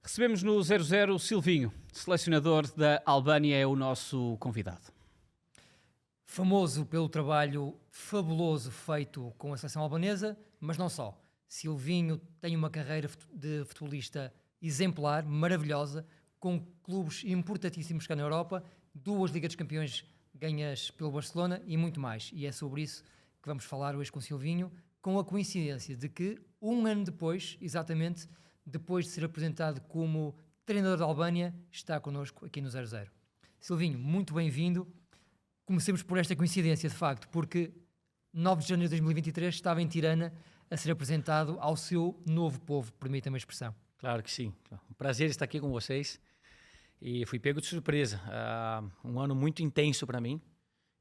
Recebemos no 00 o Silvinho, selecionador da Albânia, é o nosso convidado. Famoso pelo trabalho fabuloso feito com a seleção albanesa, mas não só. Silvinho tem uma carreira de futebolista exemplar, maravilhosa, com clubes importantíssimos cá na Europa, 2 Ligas dos Campeões ganhas pelo Barcelona e muito mais. E é sobre isso que vamos falar hoje com o Silvinho, com a coincidência de que, um ano depois, exatamente, depois de ser apresentado como treinador da Albânia, está connosco aqui no 00. Silvinho, muito bem-vindo. Comecemos por esta coincidência, de facto, porque 9 de janeiro de 2023 estava em Tirana a ser apresentado ao seu novo povo, permita-me a expressão. Claro que sim. Um prazer estar aqui com vocês. E fui pego de surpresa. Um ano muito intenso para mim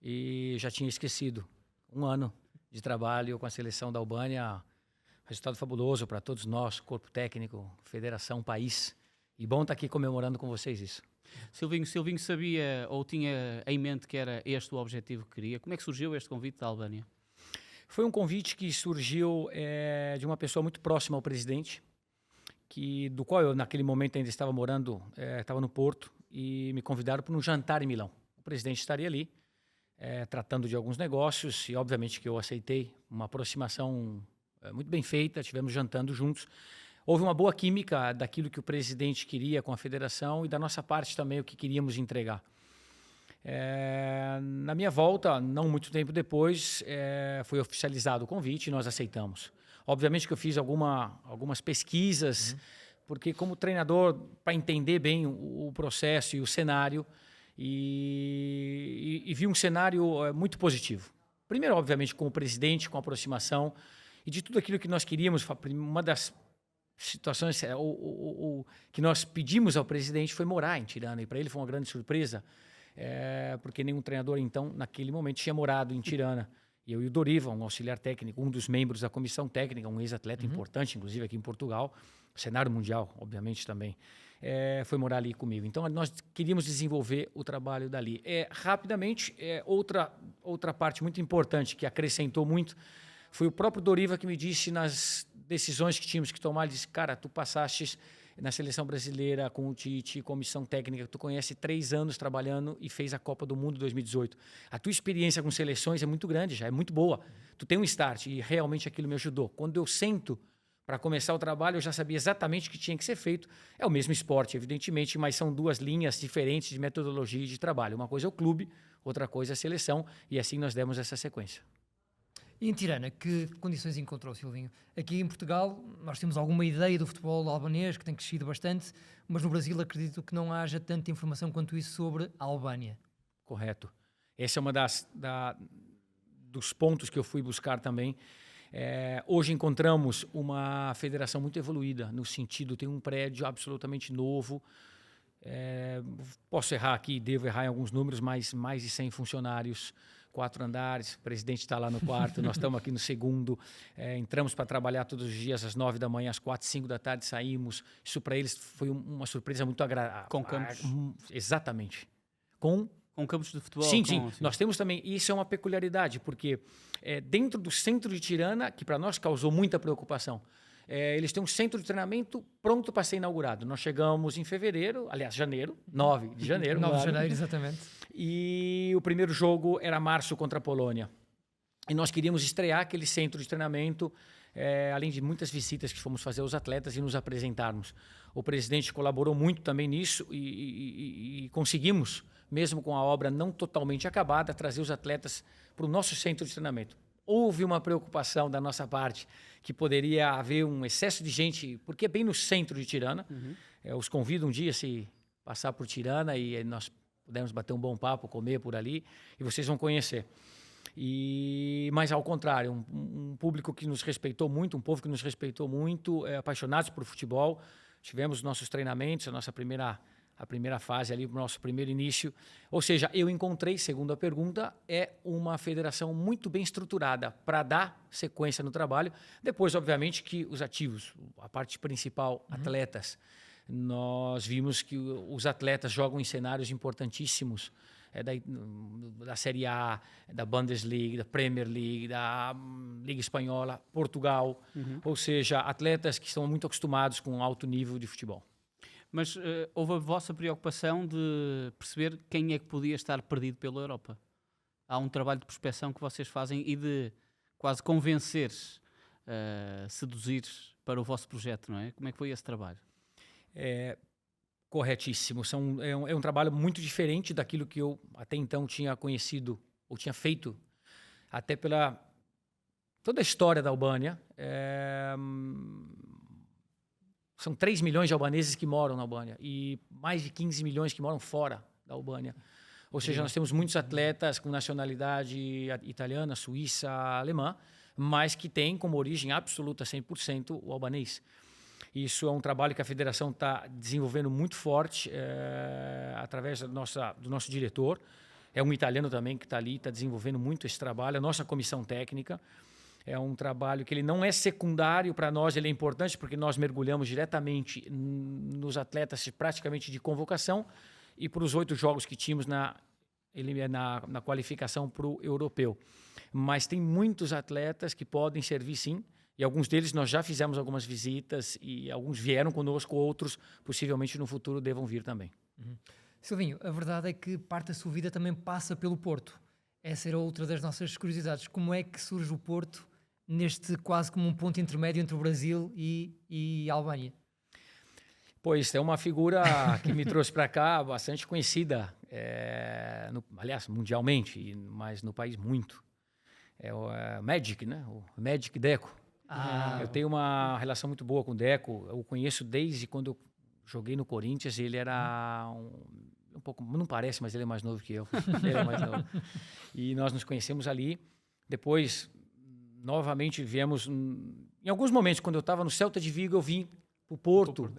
e já tinha esquecido. Um ano de trabalho com a seleção da Albânia. Resultado fabuloso para todos nós, corpo técnico, federação, país. E bom estar aqui comemorando com vocês isso. Silvinho sabia ou tinha em mente que era este o objetivo que queria? Como é que surgiu este convite da Albânia? Foi um convite que surgiu de uma pessoa muito próxima ao presidente, do qual eu naquele momento ainda estava morando, estava no Porto, e me convidaram para um jantar em Milão. O presidente estaria ali, tratando de alguns negócios, e obviamente que eu aceitei uma aproximação muito bem feita, estivemos jantando juntos. Houve uma boa química daquilo que o presidente queria com a federação e da nossa parte também o que queríamos entregar. Na minha volta, não muito tempo depois, foi oficializado o convite e nós aceitamos. Obviamente que eu fiz algumas pesquisas, porque como treinador, para entender bem o processo e o cenário, e vi um cenário muito positivo. Primeiro, obviamente, com o presidente, com a aproximação, e de tudo aquilo que nós queríamos. Uma das situações que nós pedimos ao presidente foi morar em Tirana, e para ele foi uma grande surpresa, porque nenhum treinador, então, naquele momento, tinha morado em Tirana. E eu e o Doriva, um auxiliar técnico, um dos membros da comissão técnica, um ex-atleta importante, inclusive aqui em Portugal, cenário mundial, obviamente, também, foi morar ali comigo. Então, nós queríamos desenvolver o trabalho dali. Rapidamente, outra parte muito importante que acrescentou muito foi o próprio Doriva que me disse nas decisões que tínhamos que tomar, ele disse, cara, tu passaste na seleção brasileira com o Tite, comissão técnica, tu conhece 3 anos trabalhando e fez a Copa do Mundo 2018. A tua experiência com seleções é muito grande, já é muito boa. Tu tem um start e realmente aquilo me ajudou. Quando eu sento para começar o trabalho, eu já sabia exatamente o que tinha que ser feito. É o mesmo esporte, evidentemente, mas são 2 linhas diferentes de metodologia e de trabalho. Uma coisa é o clube, outra coisa é a seleção, e assim nós demos essa sequência. E em Tirana, que condições encontrou, Silvinho? Aqui em Portugal, nós temos alguma ideia do futebol albanês, que tem crescido bastante, mas no Brasil acredito que não haja tanta informação quanto isso sobre a Albânia. Correto. Esse é uma dos pontos que eu fui buscar também. Hoje encontramos uma federação muito evoluída, no sentido, tem um prédio absolutamente novo. Posso errar aqui, devo errar em alguns números, mas mais de 100 funcionários, 4 andares, o presidente está lá no quarto, nós estamos aqui no segundo, entramos para trabalhar todos os dias às 9 da manhã, às 4, 5 da tarde saímos. Isso para eles foi uma surpresa muito agradável. Com campos? Exatamente. Com campos de futebol? Sim. Nós temos também, isso é uma peculiaridade, porque dentro do centro de Tirana, que para nós causou muita preocupação, eles têm um centro de treinamento pronto para ser inaugurado. Nós chegamos em fevereiro, aliás, janeiro, 9 de janeiro. 9 de janeiro, exatamente. E o primeiro jogo era março contra a Polônia. E nós queríamos estrear aquele centro de treinamento, além de muitas visitas que fomos fazer aos atletas e nos apresentarmos. O presidente colaborou muito também nisso e conseguimos, mesmo com a obra não totalmente acabada, trazer os atletas para o nosso centro de treinamento. Houve uma preocupação da nossa parte que poderia haver um excesso de gente, porque é bem no centro de Tirana. Eu os convido um dia a se passar por Tirana e nós pudermos bater um bom papo, comer por ali, e vocês vão conhecer. Mas, ao contrário, um público que nos respeitou muito, um povo que nos respeitou muito, apaixonados por futebol. Tivemos nossos treinamentos, a primeira fase ali, o nosso primeiro início. Ou seja, eu encontrei, segundo a pergunta, uma federação muito bem estruturada para dar sequência no trabalho. Depois, obviamente, que os ativos, a parte principal, atletas, nós vimos que os atletas jogam em cenários importantíssimos, da Série A, da Bundesliga, da Premier League, da Liga Espanhola, Portugal. Ou seja, atletas que estão muito acostumados com um alto nível de futebol. Mas houve a vossa preocupação de perceber quem é que podia estar perdido pela Europa. Há um trabalho de prospecção que vocês fazem e de quase convencer, seduzir para o vosso projeto, não é? Como é que foi esse trabalho? Corretíssimo. É um trabalho muito diferente daquilo que eu até então tinha conhecido ou tinha feito, até pela toda a história da Albânia. São 3 milhões de albaneses que moram na Albânia e mais de 15 milhões que moram fora da Albânia. Ou seja, nós temos muitos atletas com nacionalidade italiana, suíça, alemã, mas que têm como origem absoluta 100% o albanês. Isso é um trabalho que a federação está desenvolvendo muito forte através do nosso diretor. É um italiano também que está ali, está desenvolvendo muito esse trabalho. A nossa comissão técnica é um trabalho que ele não é secundário para nós, ele é importante porque nós mergulhamos diretamente nos atletas praticamente de convocação e para os 8 jogos que tínhamos na qualificação para o europeu. Mas tem muitos atletas que podem servir sim, e alguns deles nós já fizemos algumas visitas e alguns vieram conosco, outros possivelmente no futuro devam vir também. Silvinho, a verdade é que parte da sua vida também passa pelo Porto. Essa era outra das nossas curiosidades. Como é que surge o Porto neste quase como um ponto intermédio entre o Brasil e a Albânia? Pois, é uma figura que me trouxe para cá, bastante conhecida, aliás, mundialmente, mas no país muito. É o Magic, né? O Magic Deco. Eu tenho uma relação muito boa com o Deco. Eu o conheço desde quando eu joguei no Corinthians. Ele era um pouco, não parece, mas ele é mais novo que eu. Ele é mais novo. E nós nos conhecemos ali. Depois, novamente, viemos... Em alguns momentos, quando eu estava no Celta de Vigo, eu vim para o Porto.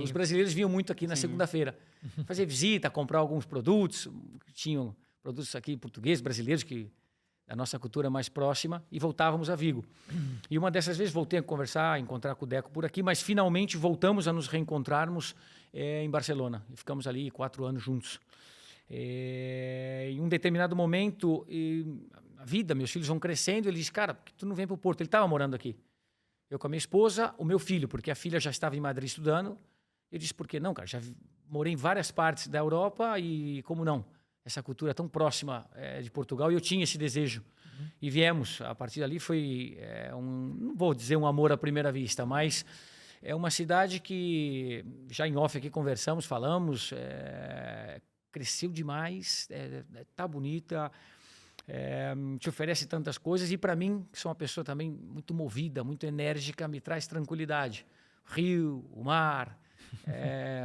Os brasileiros vinham muito aqui na segunda-feira. Fazer visita, comprar alguns produtos. Tinham produtos aqui portugueses, brasileiros, da nossa cultura mais próxima, e voltávamos a Vigo. E uma dessas vezes voltei a conversar, encontrar com o Deco por aqui, mas finalmente voltamos a nos reencontrarmos em Barcelona. E ficamos ali 4 anos juntos. Em um determinado momento, a vida, meus filhos vão crescendo, ele disse, cara, por que tu não vem para o Porto? Ele estava morando aqui. Eu com a minha esposa, o meu filho, porque a filha já estava em Madrid estudando. Eu disse, por que não, cara? Já morei em várias partes da Europa e como não? Essa cultura tão próxima de Portugal, e eu tinha esse desejo. E viemos, a partir dali foi, não vou dizer um amor à primeira vista, mas é uma cidade que, já em off aqui conversamos, falamos, cresceu demais, tá bonita, te oferece tantas coisas, e para mim, que sou uma pessoa também muito movida, muito enérgica, me traz tranquilidade. O rio, o mar...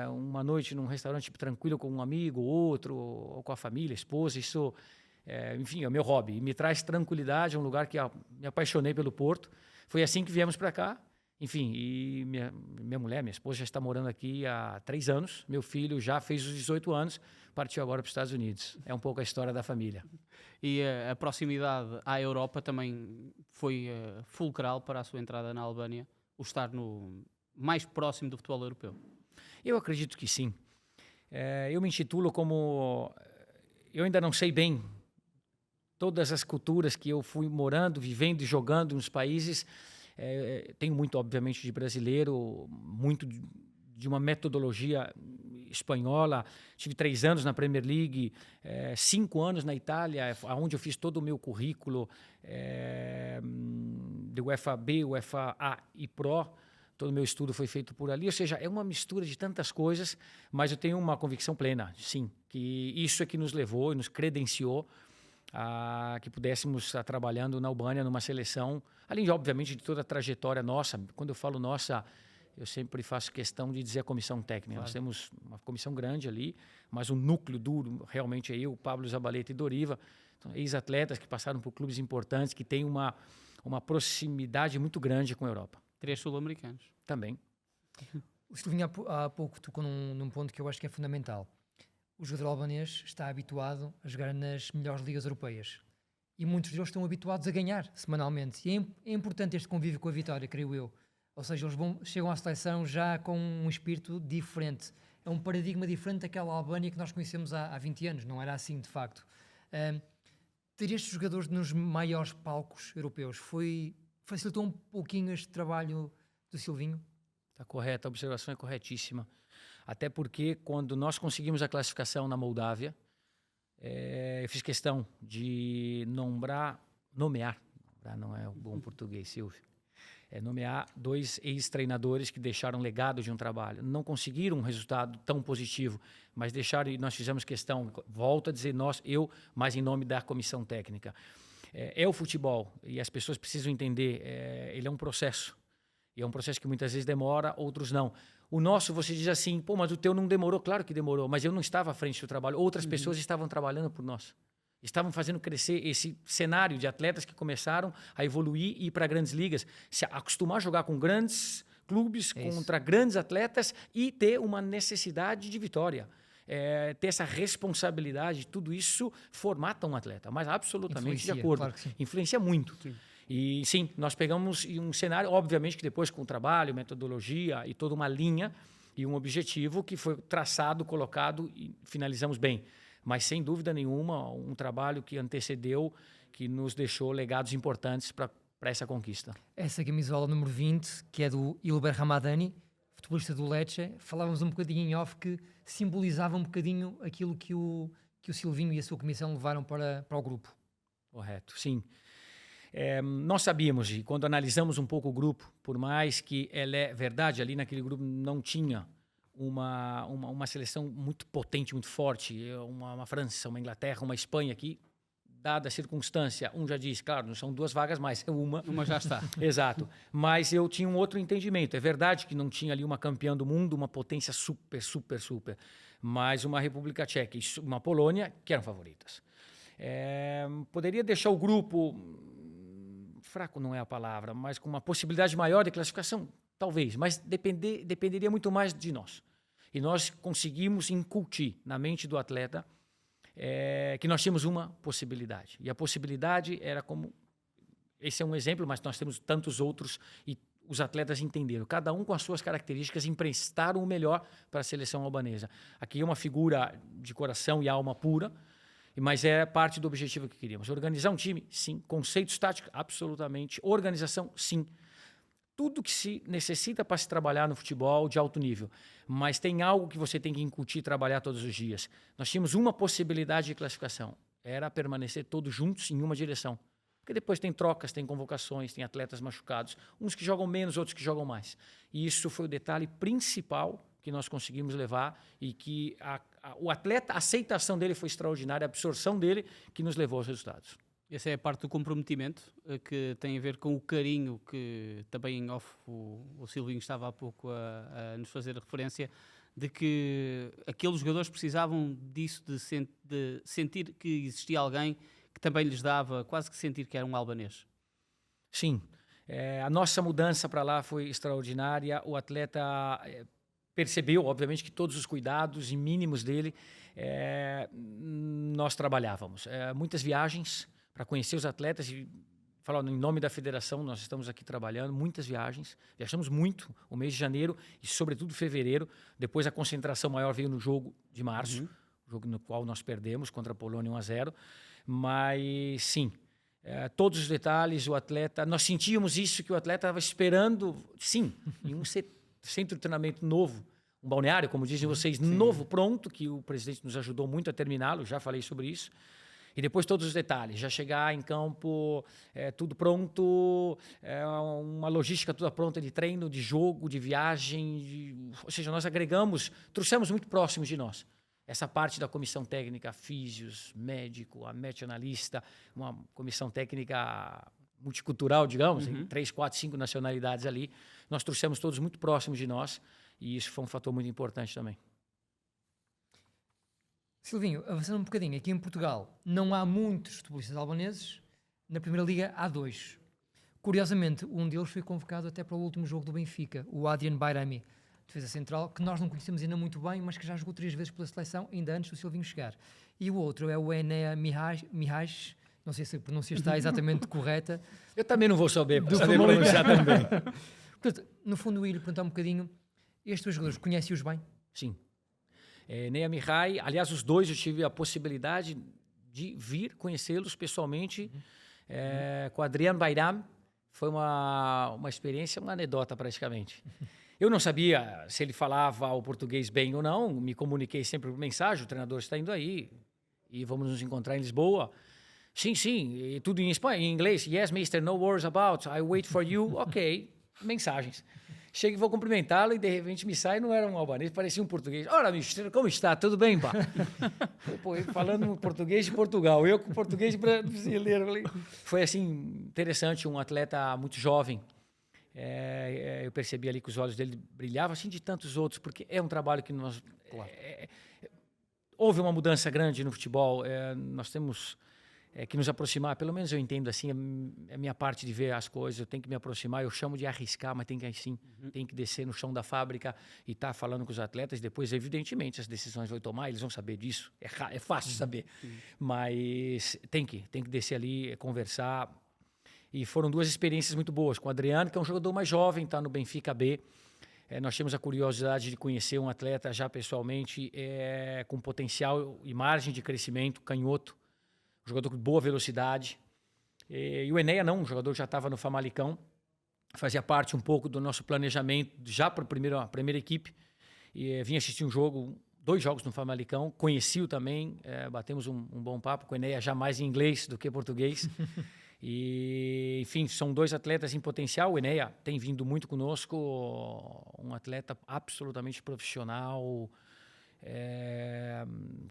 uma noite num restaurante tranquilo com um amigo, outro, ou com a família, esposa, isso, enfim, é o meu hobby. E me traz tranquilidade, é um lugar que me apaixonei pelo Porto. Foi assim que viemos para cá. Enfim, e minha mulher, minha esposa, já está morando aqui há 3 anos. Meu filho já fez os 18 anos, partiu agora para os Estados Unidos. É um pouco a história da família. E a proximidade à Europa também foi fulcral para a sua entrada na Albânia, o estar mais próximo do futebol europeu? Eu acredito que sim. Eu me intitulo como... Eu ainda não sei bem todas as culturas que eu fui morando, vivendo e jogando nos países. Tenho muito, obviamente, de brasileiro, muito de uma metodologia espanhola. Tive 3 anos na Premier League, 5 anos na Itália, onde eu fiz todo o meu currículo de UEFA B, UEFA A e Pro. Todo o meu estudo foi feito por ali, ou seja, é uma mistura de tantas coisas, mas eu tenho uma convicção plena, sim, que isso é que nos levou e nos credenciou a que pudéssemos estar trabalhando na Albânia, numa seleção, além, obviamente, de toda a trajetória nossa. Quando eu falo nossa, eu sempre faço questão de dizer a comissão técnica. Claro. Nós temos uma comissão grande ali, mas o núcleo duro realmente é eu, Pablo Zabaleta e Doriva, então, ex-atletas que passaram por clubes importantes, que têm uma proximidade muito grande com a Europa. 3 sul-americanos. Também. O Silvinho há pouco tocou num ponto que eu acho que é fundamental. O jogador albanês está habituado a jogar nas melhores ligas europeias. E muitos deles estão habituados a ganhar semanalmente. E é importante este convívio com a vitória, creio eu. Ou seja, eles chegam à seleção já com um espírito diferente. É um paradigma diferente daquela Albânia que nós conhecemos há 20 anos. Não era assim, de facto. Ter estes jogadores nos maiores palcos europeus facilitou um pouquinho este trabalho do Silvinho? Está correto, a observação é corretíssima. Até porque quando nós conseguimos a classificação na Moldávia, eu fiz questão de nomear, não é o bom português, Silvio, nomear 2 ex-treinadores que deixaram legado de um trabalho. Não conseguiram um resultado tão positivo, mas deixaram, e nós fizemos questão, volto a dizer mas em nome da comissão técnica. O futebol, e as pessoas precisam entender, ele é um processo. E é um processo que muitas vezes demora, outros não. O nosso, você diz assim, pô, mas o teu não demorou? Claro que demorou, mas eu não estava à frente do trabalho. Outras pessoas estavam trabalhando por nós. Estavam fazendo crescer esse cenário de atletas que começaram a evoluir e ir para grandes ligas, se acostumar a jogar com grandes clubes, contra grandes atletas e ter uma necessidade de vitória. Ter essa responsabilidade, tudo isso formata um atleta, mas absolutamente de acordo. Claro que sim. Influencia muito. Sim. E sim, nós pegamos um cenário, obviamente que depois com o trabalho, metodologia e toda uma linha e um objetivo que foi traçado, colocado e finalizamos bem. Mas sem dúvida nenhuma, um trabalho que antecedeu, que nos deixou legados importantes para essa conquista. Essa camisola número 20, que é do Ilber Ramadani, futebolista do Lecce, falávamos um bocadinho em off que simbolizava um bocadinho aquilo que o Silvinho e a sua comissão levaram para o grupo. Correto, sim. Nós sabíamos, e quando analisamos um pouco o grupo, por mais que ela é verdade, ali naquele grupo não tinha uma seleção muito potente, muito forte, uma França, uma Inglaterra, uma Espanha aqui, dada a circunstância, já disse, claro, não são 2 vagas mais, é uma. Uma já está. Exato. Mas eu tinha um outro entendimento. É verdade que não tinha ali uma campeã do mundo, uma potência super, mas uma República Tcheca e uma Polônia que eram favoritas. Poderia deixar o grupo, fraco não é a palavra, mas com uma possibilidade maior de classificação, talvez, mas dependeria muito mais de nós. E nós conseguimos incutir na mente do atleta que nós tínhamos uma possibilidade. E a possibilidade era como... Esse é um exemplo, mas nós temos tantos outros e os atletas entenderam. Cada um com as suas características emprestaram o melhor para a seleção albanesa. Aqui é uma figura de coração e alma pura, mas é parte do objetivo que queríamos. Organizar um time, sim. Conceitos táticos, absolutamente. Organização, sim. Tudo que se necessita para se trabalhar no futebol de alto nível. Mas tem algo que você tem que incutir e trabalhar todos os dias. Nós tínhamos uma possibilidade de classificação. Era permanecer todos juntos em uma direção. Porque depois tem trocas, tem convocações, tem atletas machucados. Uns que jogam menos, outros que jogam mais. E isso foi o detalhe principal que nós conseguimos levar e que o atleta, a aceitação dele foi extraordinária, a absorção dele que nos levou aos resultados. Essa é a parte do comprometimento, que tem a ver com o carinho que também em off o Silvinho estava há pouco a nos fazer referência, de que aqueles jogadores precisavam disso, de sentir que existia alguém que também lhes dava, quase que sentir que era um albanês. Sim, a nossa mudança para lá foi extraordinária, o atleta... percebeu, obviamente, que todos os cuidados e mínimos dele nós trabalhávamos. Muitas viagens para conhecer os atletas e falar em nome da federação, nós estamos aqui trabalhando, muitas viagens. Viajamos muito o mês de janeiro e, sobretudo, fevereiro. Depois a concentração maior veio no jogo de março, jogo no qual nós perdemos contra a Polônia 1-0. Mas, sim, todos os detalhes, o atleta... Nós sentíamos isso, que o atleta estava esperando, sim, em um centro de treinamento novo, um balneário, como dizem vocês, novo, pronto, que o presidente nos ajudou muito a terminá-lo, já falei sobre isso. E depois todos os detalhes, já chegar em campo, tudo pronto, uma logística toda pronta de treino, de jogo, de viagem, ou seja, nós trouxemos muito próximos de nós. Essa parte da comissão técnica, físios, médico, a meta-analista, uma comissão técnica multicultural, digamos, em 3, 4, 5 nacionalidades ali, nós trouxemos todos muito próximos de nós e isso foi um fator muito importante também. Silvinho, avançando um bocadinho, aqui em Portugal não há muitos futebolistas albaneses, na Primeira Liga há 2. Curiosamente, um deles foi convocado até para o último jogo do Benfica, o Adrian Bayrami, defesa central, que nós não conhecemos ainda muito bem, mas que já jogou 3 vezes pela seleção, ainda antes do Silvinho chegar. E o outro é o Enea Mihaj, não sei se a pronúncia está exatamente correta. Eu também não vou saber pronunciar também. Portanto, no fundo, eu ia lhe perguntar um bocadinho, estes 2 jogadores, conhece-os bem? Sim. Enea Mihaj, aliás, os 2 eu tive a possibilidade de vir conhecê-los pessoalmente. Com o Adrian Bayram, foi uma experiência, uma anedota praticamente. Eu não sabia se ele falava o português bem ou não, me comuniquei sempre por mensagem, o treinador está indo aí e vamos nos encontrar em Lisboa. Sim, e tudo em espanhol, em inglês. Yes, mister, no worries about, I wait for you. Ok, mensagens. Chego e vou cumprimentá-lo e de repente me sai, não era um albanês, parecia um português. Ora, mister, como está? Tudo bem, pá? Pô, ele falando português de Portugal, eu com português brasileiro. Foi assim, interessante, um atleta muito jovem. Eu percebi ali que os olhos dele brilhavam, assim de tantos outros, porque é um trabalho que nós... Claro. Houve uma mudança grande no futebol, nós temos que nos aproximar, pelo menos eu entendo assim, a minha parte de ver as coisas, eu tenho que me aproximar, eu chamo de arriscar, mas tem que assim, tem que descer no chão da fábrica e estar falando com os atletas, depois evidentemente as decisões vão tomar, eles vão saber disso, é fácil saber, mas tem que descer ali, conversar. E foram 2 experiências muito boas, com o Adriano, que é um jogador mais jovem, está no Benfica B. Nós tínhamos a curiosidade de conhecer um atleta já pessoalmente, com potencial e margem de crescimento, canhoto, um jogador com boa velocidade. E o Enéia não, um jogador que já estava no Famalicão, fazia parte um pouco do nosso planejamento, já para a primeira equipe. E vinha assistir um jogo, 2 jogos no Famalicão, conheci-o também, batemos um bom papo com o Enéia, já mais em inglês do que português. E, enfim, são 2 atletas em potencial. O Enéia tem vindo muito conosco, um atleta absolutamente profissional,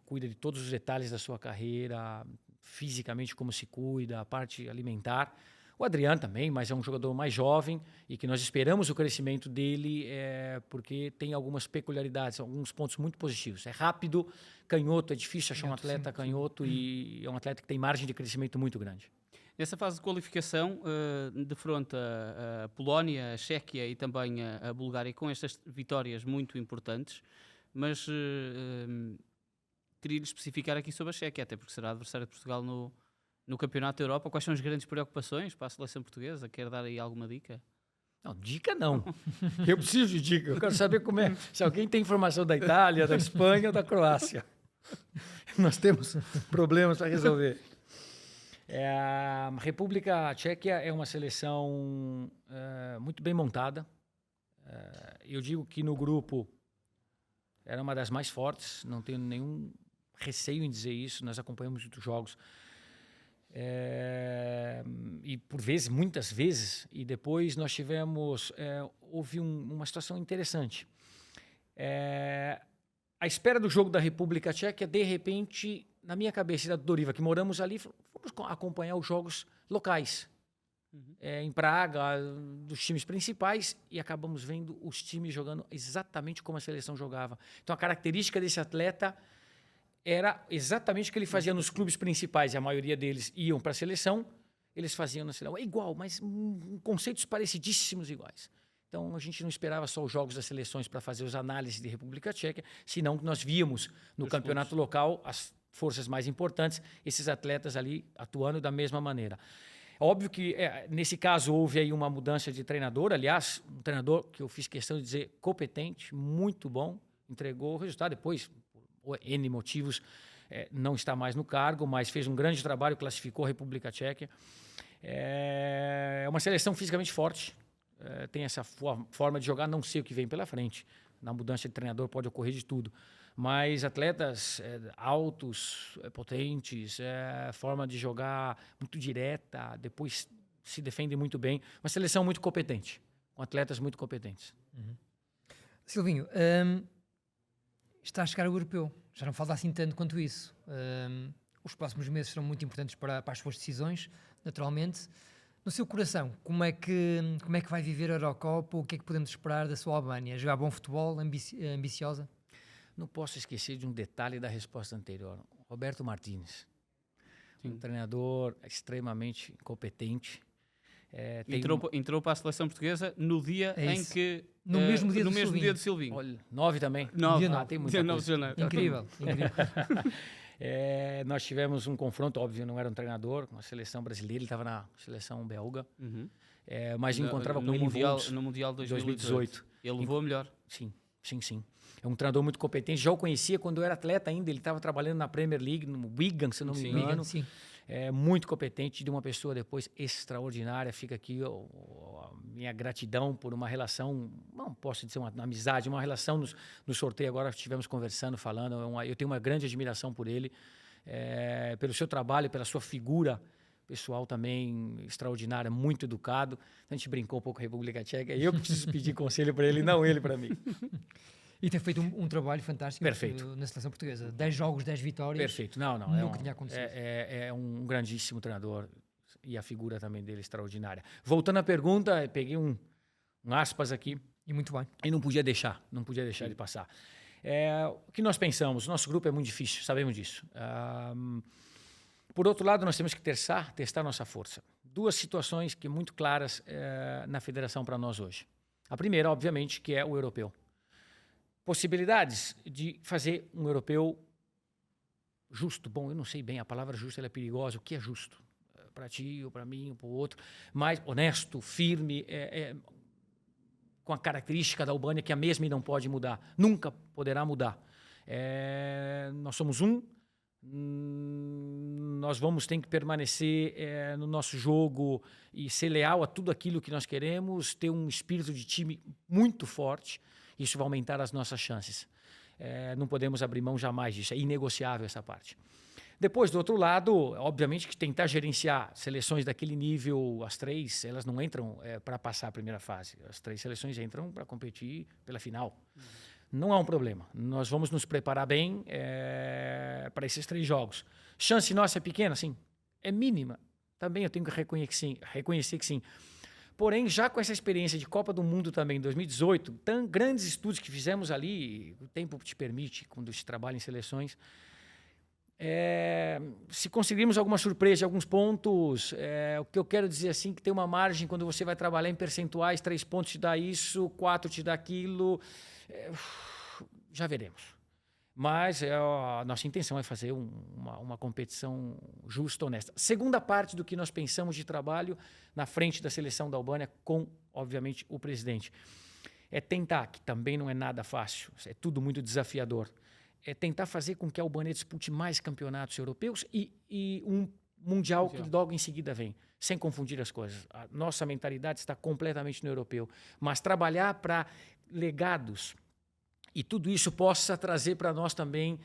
cuida de todos os detalhes da sua carreira, fisicamente como se cuida, a parte alimentar. O Adriano também, mas é um jogador mais jovem e que nós esperamos o crescimento dele porque tem algumas peculiaridades, alguns pontos muito positivos. É rápido, canhoto, é difícil achar um atleta canhoto e é um atleta que tem margem de crescimento muito grande. Nessa fase de qualificação, defronta a Polónia, a Chequia e também a Bulgária, com estas vitórias muito importantes, mas queria-lhe especificar aqui sobre a Chequia, até porque será adversária de Portugal no Campeonato da Europa. Quais são as grandes preocupações para a seleção portuguesa? Quer dar aí alguma dica? Não, dica não. Eu preciso de dica. Eu quero saber como é. Se alguém tem informação da Itália, da Espanha ou da Croácia. Nós temos problemas para resolver. A República Tcheca é uma seleção muito bem montada. Eu digo que no grupo era uma das mais fortes, não tenho nenhum receio em dizer isso, nós acompanhamos muitos jogos. E por vezes, muitas vezes, e depois nós tivemos, houve uma situação interessante. À espera do jogo da República Tcheca, de repente, na minha cabeça e da Doriva, que moramos ali, vamos acompanhar os jogos locais. Em Praga, dos times principais, e acabamos vendo os times jogando exatamente como a seleção jogava. Então, a característica desse atleta era exatamente o que ele fazia nos clubes principais, e a maioria deles iam para a seleção, eles faziam na seleção. É igual, mas conceitos parecidíssimos iguais. Então, a gente não esperava só os jogos das seleções para fazer as análises de República Tcheca, senão que nós víamos no campeonato local as forças mais importantes, esses atletas ali atuando da mesma maneira. Óbvio que, nesse caso, houve aí uma mudança de treinador. Aliás, um treinador que eu fiz questão de dizer competente, muito bom, entregou o resultado. Depois, por N motivos, não está mais no cargo, mas fez um grande trabalho, classificou a República Tcheca. É uma seleção fisicamente forte, tem essa forma de jogar, não sei o que vem pela frente. Na mudança de treinador pode ocorrer de tudo. Mas atletas altos, potentes, forma de jogar muito direta, depois se defendem muito bem. Uma seleção muito competente, com atletas muito competentes. Silvinho, está a chegar o europeu. Já não falta assim tanto quanto isso. Os próximos meses serão muito importantes para as suas decisões, naturalmente. No seu coração, como é que vai viver a Eurocopa? O que é que podemos esperar da sua Albânia? Jogar bom futebol, ambiciosa? Não posso esquecer de um detalhe da resposta anterior. Roberto Martínez, um treinador extremamente competente. Entrou para a seleção portuguesa no dia em que... No mesmo dia do Silvinho. Olha, 9 também? 9. Tem muita dia 9 de janeiro. Incrível. Nós tivemos um confronto, óbvio, não era um treinador, com a seleção brasileira, ele estava na seleção belga, mas encontrava com ele no Mundial 2018. Ele levou a melhor. Sim. É um treinador muito competente, já o conhecia quando eu era atleta ainda, ele estava trabalhando na Premier League, no Wigan, se não me engano. Sim. muito competente, de uma pessoa depois extraordinária. Fica aqui a minha gratidão por uma relação, não posso dizer uma amizade, uma relação no sorteio. Agora estivemos conversando, falando. Eu tenho uma grande admiração por ele, pelo seu trabalho, pela sua figura pessoal também extraordinária, muito educado. A gente brincou um pouco com a República Tcheca. Eu que preciso pedir conselho para ele, não ele para mim. E tem feito um trabalho fantástico Perfeito. na seleção portuguesa. 10 jogos, 10 vitórias. Perfeito. Não. Nunca tinha acontecido. É um grandíssimo treinador e a figura também dele extraordinária. Voltando à pergunta, peguei um aspas aqui. E muito bem. E não podia deixar de passar. O que nós pensamos? Nosso grupo é muito difícil, sabemos disso. Por outro lado, nós temos que testar nossa força. Duas situações que muito claras na federação para nós hoje. A primeira, obviamente, que é o europeu. Possibilidades de fazer um europeu justo. Bom, eu não sei bem, a palavra justo ela é perigosa. O que é justo? Para ti, ou para mim, ou para o outro. Mas honesto, firme, com a característica da Albânia que é a mesma e não pode mudar. Nunca poderá mudar. Nós somos nós vamos ter que permanecer no nosso jogo e ser leal a tudo aquilo que nós queremos, ter um espírito de time muito forte. Isso vai aumentar as nossas chances. Não podemos abrir mão jamais disso, é inegociável essa parte. Depois, do outro lado, obviamente que tentar gerenciar seleções daquele nível, as três, elas não entram para passar a primeira fase. As três seleções entram para competir pela final. Não há um problema. Nós vamos nos preparar bem para esses 3 jogos. Chance nossa é pequena? Sim. É mínima. Também eu tenho que reconhecer que sim. Porém, já com essa experiência de Copa do Mundo também em 2018, grandes estudos que fizemos ali, o tempo te permite, quando se trabalha em seleções, se conseguirmos alguma surpresa, alguns pontos, o que eu quero dizer assim, que tem uma margem quando você vai trabalhar em percentuais, 3 pontos te dá isso, 4 te dá aquilo, já veremos. Mas a nossa intenção é fazer uma competição justa, honesta. Segunda parte do que nós pensamos de trabalho na frente da seleção da Albânia com, obviamente, o presidente. É tentar, que também não é nada fácil, é tudo muito desafiador, é tentar fazer com que a Albânia dispute mais campeonatos europeus e um mundial que logo em seguida vem, sem confundir as coisas. A nossa mentalidade está completamente no europeu, mas trabalhar para legados e tudo isso possa trazer para nós também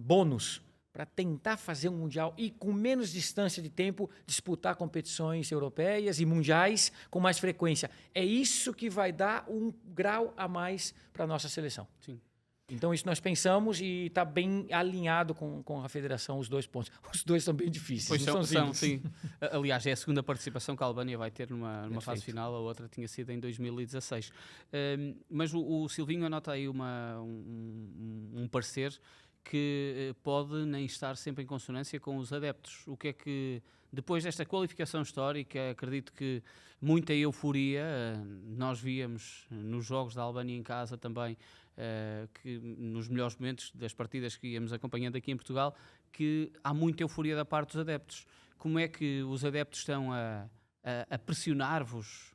bônus para tentar fazer um mundial e com menos distância de tempo disputar competições europeias e mundiais com mais frequência. É isso que vai dar um grau a mais para a nossa seleção. Sim. Então isso nós pensamos e está bem alinhado com a federação os 2 pontos. Os 2 são bem difíceis. Pois não são, sim. Aliás, é a segunda participação que a Albânia vai ter numa fase final, a outra tinha sido em 2016. Mas o Silvinho anota aí um parecer que pode nem estar sempre em consonância com os adeptos. O que é que, depois desta qualificação histórica, acredito que muita euforia, nós víamos nos jogos da Albânia em casa também, que nos melhores momentos das partidas que íamos acompanhando aqui em Portugal, que há muita euforia da parte dos adeptos. Como é que os adeptos estão a pressionar-vos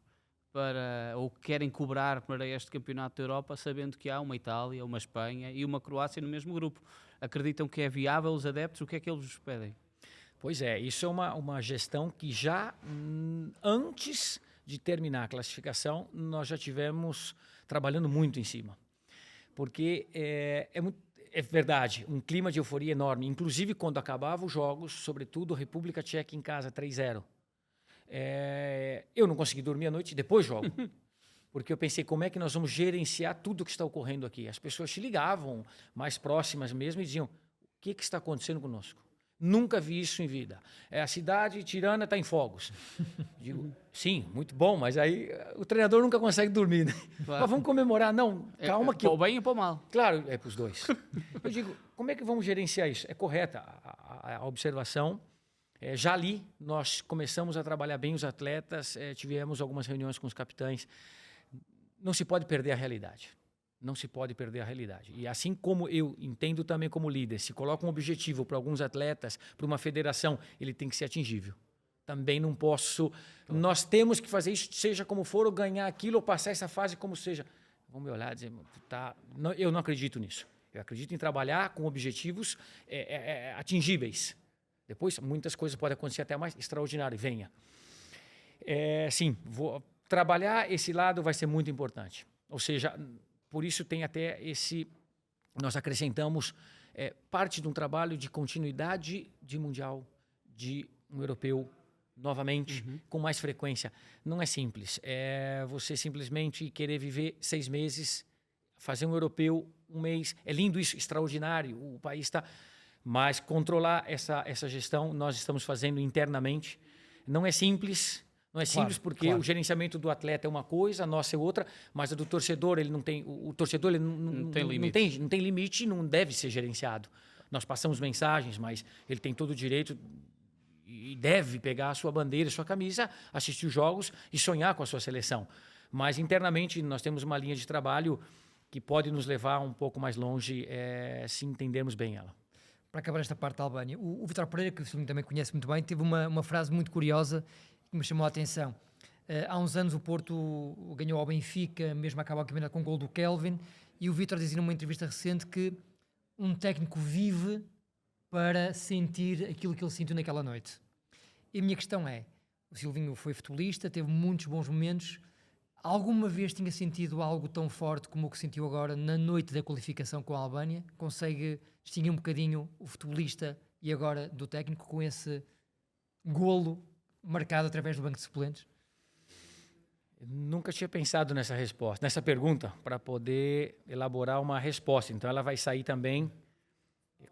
ou querem cobrar para este campeonato da Europa, sabendo que há uma Itália, uma Espanha e uma Croácia no mesmo grupo? Acreditam que é viável os adeptos? O que é que eles vos pedem? Pois é, isso é uma gestão que já antes de terminar a classificação, nós já tivemos trabalhando muito em cima. Porque é verdade, um clima de euforia enorme. Inclusive, quando acabavam os jogos, sobretudo República Tcheca em casa, 3-0. Eu não consegui dormir à noite depois do jogo. Porque eu pensei, como é que nós vamos gerenciar tudo o que está ocorrendo aqui? As pessoas te ligavam, mais próximas mesmo, e diziam, o que está acontecendo conosco? Nunca vi isso em vida. A cidade tirana está em fogos. Digo, sim, muito bom, mas aí o treinador nunca consegue dormir, né? Claro. Mas vamos comemorar. Não, calma que... Para o bem e para o mal. Claro, é para os dois. Eu digo, como é que vamos gerenciar isso? É correta a observação. Já ali, nós começamos a trabalhar bem os atletas, tivemos algumas reuniões com os capitães. Não se pode perder a realidade. Não se pode perder a realidade. E assim como eu entendo também como líder, se coloca um objetivo para alguns atletas, para uma federação, ele tem que ser atingível. Também não posso... Nós temos que fazer isso, seja como for, ou ganhar aquilo, ou passar essa fase como seja. Vamos me olhar e dizer, eu não acredito nisso. Eu acredito em trabalhar com objetivos atingíveis. Depois, muitas coisas podem acontecer até mais extraordinário. Venha. Sim, trabalhar esse lado vai ser muito importante. Ou seja, por isso tem até nós acrescentamos parte de um trabalho de continuidade de Mundial, de um europeu, novamente, com mais frequência. Não é simples. É você simplesmente querer viver 6 meses, fazer um europeu 1 mês. É lindo isso, extraordinário. O país está... Mas controlar essa gestão, nós estamos fazendo internamente. Não é simples. Não é simples porque o gerenciamento do atleta é uma coisa, a nossa é outra, mas a do torcedor, ele não tem... O torcedor ele não tem limite e não deve ser gerenciado. Nós passamos mensagens, mas ele tem todo o direito e deve pegar a sua bandeira, a sua camisa, assistir os jogos e sonhar com a sua seleção. Mas internamente nós temos uma linha de trabalho que pode nos levar um pouco mais longe se entendermos bem ela. Para acabar esta parte da Albânia, o Vítor Pereira, que o Silvinho também conhece muito bem, teve uma frase muito curiosa que me chamou a atenção. Há uns anos o Porto ganhou ao Benfica, mesmo acabou o campeonato com o gol do Kelvin, e o Vítor dizia numa entrevista recente que um técnico vive para sentir aquilo que ele sentiu naquela noite. E a minha questão é, o Silvinho foi futebolista, teve muitos bons momentos, alguma vez tinha sentido algo tão forte como o que sentiu agora na noite da qualificação com a Albânia? Consegue distinguir um bocadinho o futebolista e agora do técnico com esse golo marcado através do banco de suplentes? Nunca tinha pensado nessa resposta, nessa pergunta, para poder elaborar uma resposta. Então ela vai sair também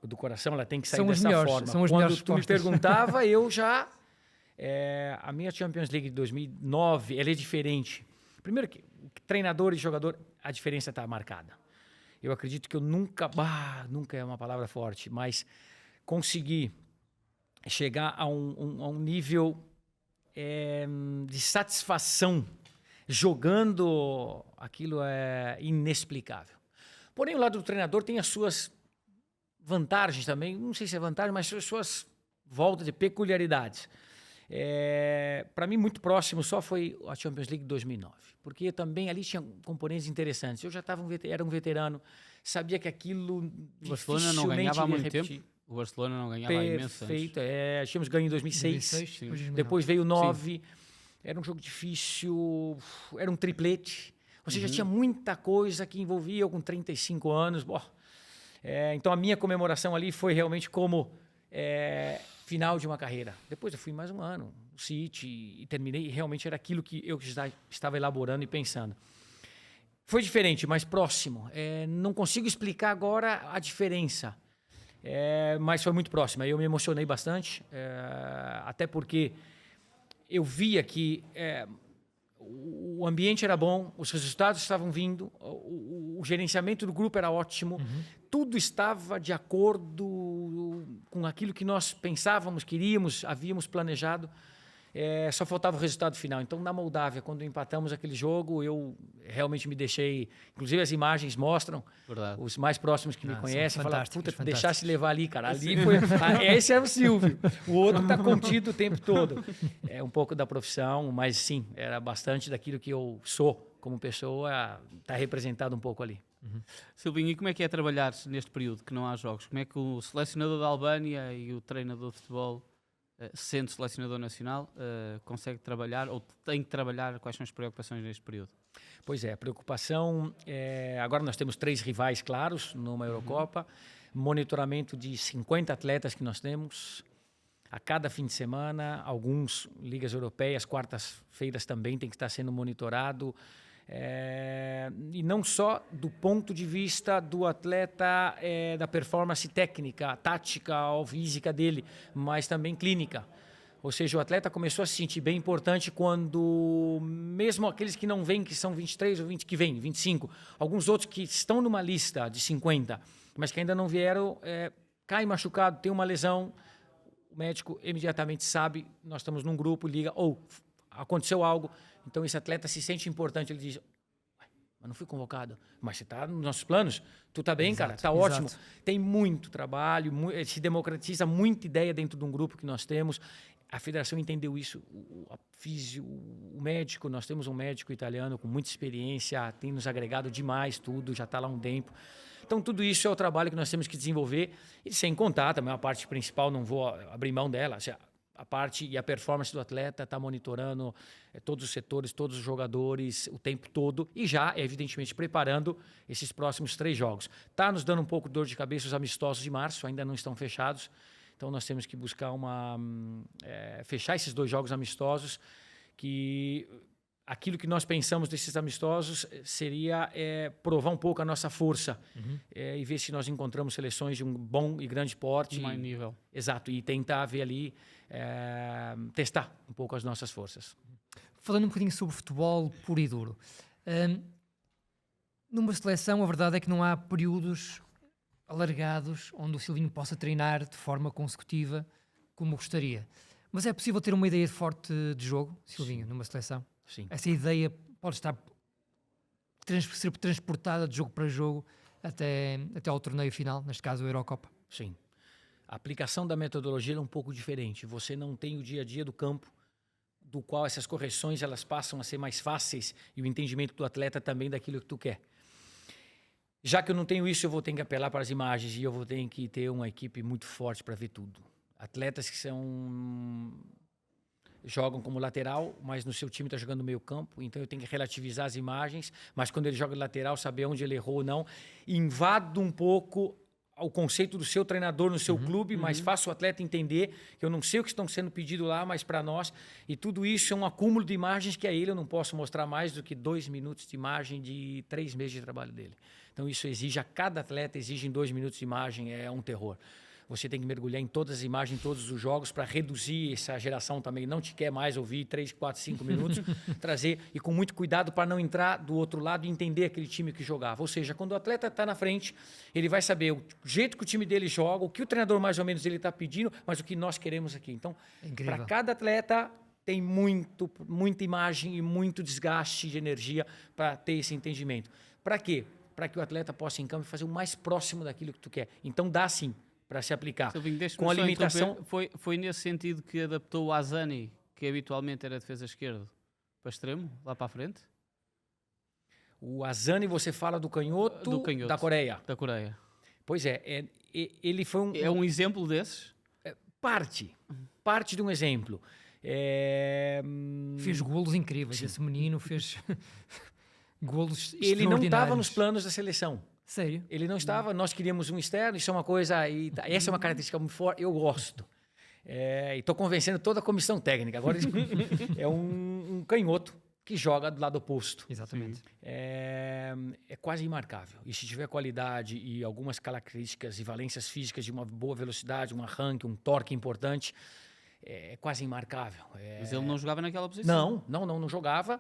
do coração, ela tem que sair dessa forma. São as Quando melhores tu me respostas. perguntava, eu já... a minha Champions League de 2009, ela é diferente. Primeiro que treinador e jogador, a diferença está marcada. Eu acredito que eu nunca é uma palavra forte, mas consegui chegar a um nível de satisfação jogando, aquilo é inexplicável. Porém, o lado do treinador tem as suas vantagens também, não sei se é vantagem, mas suas voltas de peculiaridades. Para mim, muito próximo só foi a Champions League de 2009, porque também ali tinha componentes interessantes. Eu já era um veterano, sabia que aquilo o Barcelona não ganhava há muito tempo. O Barcelona não ganhava há imenso anos. Perfeito, tínhamos ganho em 2006, depois veio o 9, era um jogo difícil, era um triplete, ou seja, tinha muita coisa que envolvia eu com 35 anos. Então a minha comemoração ali foi realmente como final de uma carreira. Depois eu fui mais um ano no City e terminei, e realmente era aquilo que eu já estava elaborando e pensando. Foi diferente, mas próximo. Não consigo explicar agora a diferença, mas foi muito próximo. Eu me emocionei bastante, até porque eu via que o ambiente era bom, os resultados estavam vindo, o gerenciamento do grupo era ótimo, tudo estava de acordo com aquilo que nós pensávamos, queríamos, havíamos planejado. Só faltava o resultado final. Então, na Moldávia, quando empatamos aquele jogo, eu realmente me deixei... Inclusive, as imagens mostram. Verdade. Os mais próximos que me conhecem falaram, puta, deixasse levar ali, cara. Ali Sim. foi... esse era o Silvio. O outro está contido o tempo todo. É um pouco da profissão, mas sim, era bastante daquilo que eu sou como pessoa, está representado um pouco ali. Silvinho, e como é que é trabalhar neste período que não há jogos? Como é que o selecionador da Albânia e o treinador de futebol, sendo selecionador nacional, consegue trabalhar ou tem que trabalhar? Quais são as preocupações neste período? Pois é, a preocupação... agora nós temos 3 rivais claros numa Eurocopa, monitoramento de 50 atletas que nós temos a cada fim de semana, alguns ligas europeias, quartas-feiras também tem que estar sendo monitorado, e não só do ponto de vista do atleta, da performance técnica, tática ou física dele, mas também clínica. Ou seja, o atleta começou a se sentir bem importante quando, mesmo aqueles que não vêm, que são 23 ou 20, que vêm, 25, alguns outros que estão numa lista de 50, mas que ainda não vieram, cai machucado, tem uma lesão, o médico imediatamente sabe, nós estamos num grupo, liga, aconteceu algo, então esse atleta se sente importante, ele diz, mas não fui convocado, mas você está nos nossos planos, tu está bem, cara, está ótimo. Tem muito trabalho, se democratiza muita ideia dentro de um grupo que nós temos, a federação entendeu isso, o médico, nós temos um médico italiano com muita experiência, tem nos agregado demais tudo, já está lá há um tempo. Então, tudo isso é o trabalho que nós temos que desenvolver, e sem contar também a parte principal, não vou abrir mão dela, a parte e a performance do atleta, está monitorando todos os setores, todos os jogadores, o tempo todo, e já, evidentemente, preparando esses próximos 3 jogos. Está nos dando um pouco de dor de cabeça os amistosos de março, ainda não estão fechados, então nós temos que buscar fechar esses 2 jogos amistosos, que aquilo que nós pensamos desses amistosos seria provar um pouco a nossa força e ver se nós encontramos seleções de um bom e grande porte. De mais nível. Exato, e tentar ver ali, testar um pouco as nossas forças. Falando um bocadinho sobre futebol puro e duro, numa seleção a verdade é que não há períodos alargados onde o Silvinho possa treinar de forma consecutiva como gostaria. Mas é possível ter uma ideia forte de jogo, Silvinho, numa seleção? Sim. Essa ideia pode estar ser transportada de jogo para jogo até ao torneio final, neste caso a Eurocopa. Sim. A aplicação da metodologia é um pouco diferente. Você não tem o dia a dia do campo, do qual essas correções elas passam a ser mais fáceis e o entendimento do atleta também daquilo que tu quer. Já que eu não tenho isso, eu vou ter que apelar para as imagens e eu vou ter que ter uma equipe muito forte para ver tudo. Atletas que jogam como lateral, mas no seu time está jogando no meio campo, então eu tenho que relativizar as imagens, mas quando ele joga de lateral, saber onde ele errou ou não. Invado um pouco o conceito do seu treinador no seu clube, mas faço o atleta entender que eu não sei o que estão sendo pedido lá, mas para nós, e tudo isso é um acúmulo de imagens que a ele eu não posso mostrar mais do que 2 minutos de imagem de 3 meses de trabalho dele. Então isso exige, a cada atleta exige em 2 minutos de imagem, é um terror. Você tem que mergulhar em todas as imagens, em todos os jogos, para reduzir essa geração também. Não te quer mais ouvir 3, 4, 5 minutos, trazer, e com muito cuidado para não entrar do outro lado e entender aquele time que jogava. Ou seja, quando o atleta está na frente, ele vai saber o jeito que o time dele joga, o que o treinador mais ou menos ele está pedindo, mas o que nós queremos aqui. Então, para cada atleta, tem muita imagem e muito desgaste de energia para ter esse entendimento. Para quê? Para que o atleta possa, em campo, fazer o mais próximo daquilo que tu quer. Então, dá sim para se aplicar. Com a limitação, foi nesse sentido que adaptou o Azani, que habitualmente era defesa esquerdo, para extremo, lá para a frente? O Azani, você fala do canhoto, da Coreia. Da Coreia. Pois ele foi um... É um exemplo desses? Parte de um exemplo. Fez golos incríveis, esse menino fez golos extraordinários. Ele não estava nos planos da seleção. Sério? Ele não estava, nós queríamos um externo, isso é uma coisa, essa é uma característica muito forte, eu gosto. E estou convencendo toda a comissão técnica. Agora é um canhoto que joga do lado oposto. Exatamente. É quase imarcável. E se tiver qualidade e algumas características e valências físicas de uma boa velocidade, um arranque, um torque importante, é quase imarcável. Mas ele não jogava naquela posição? Não jogava.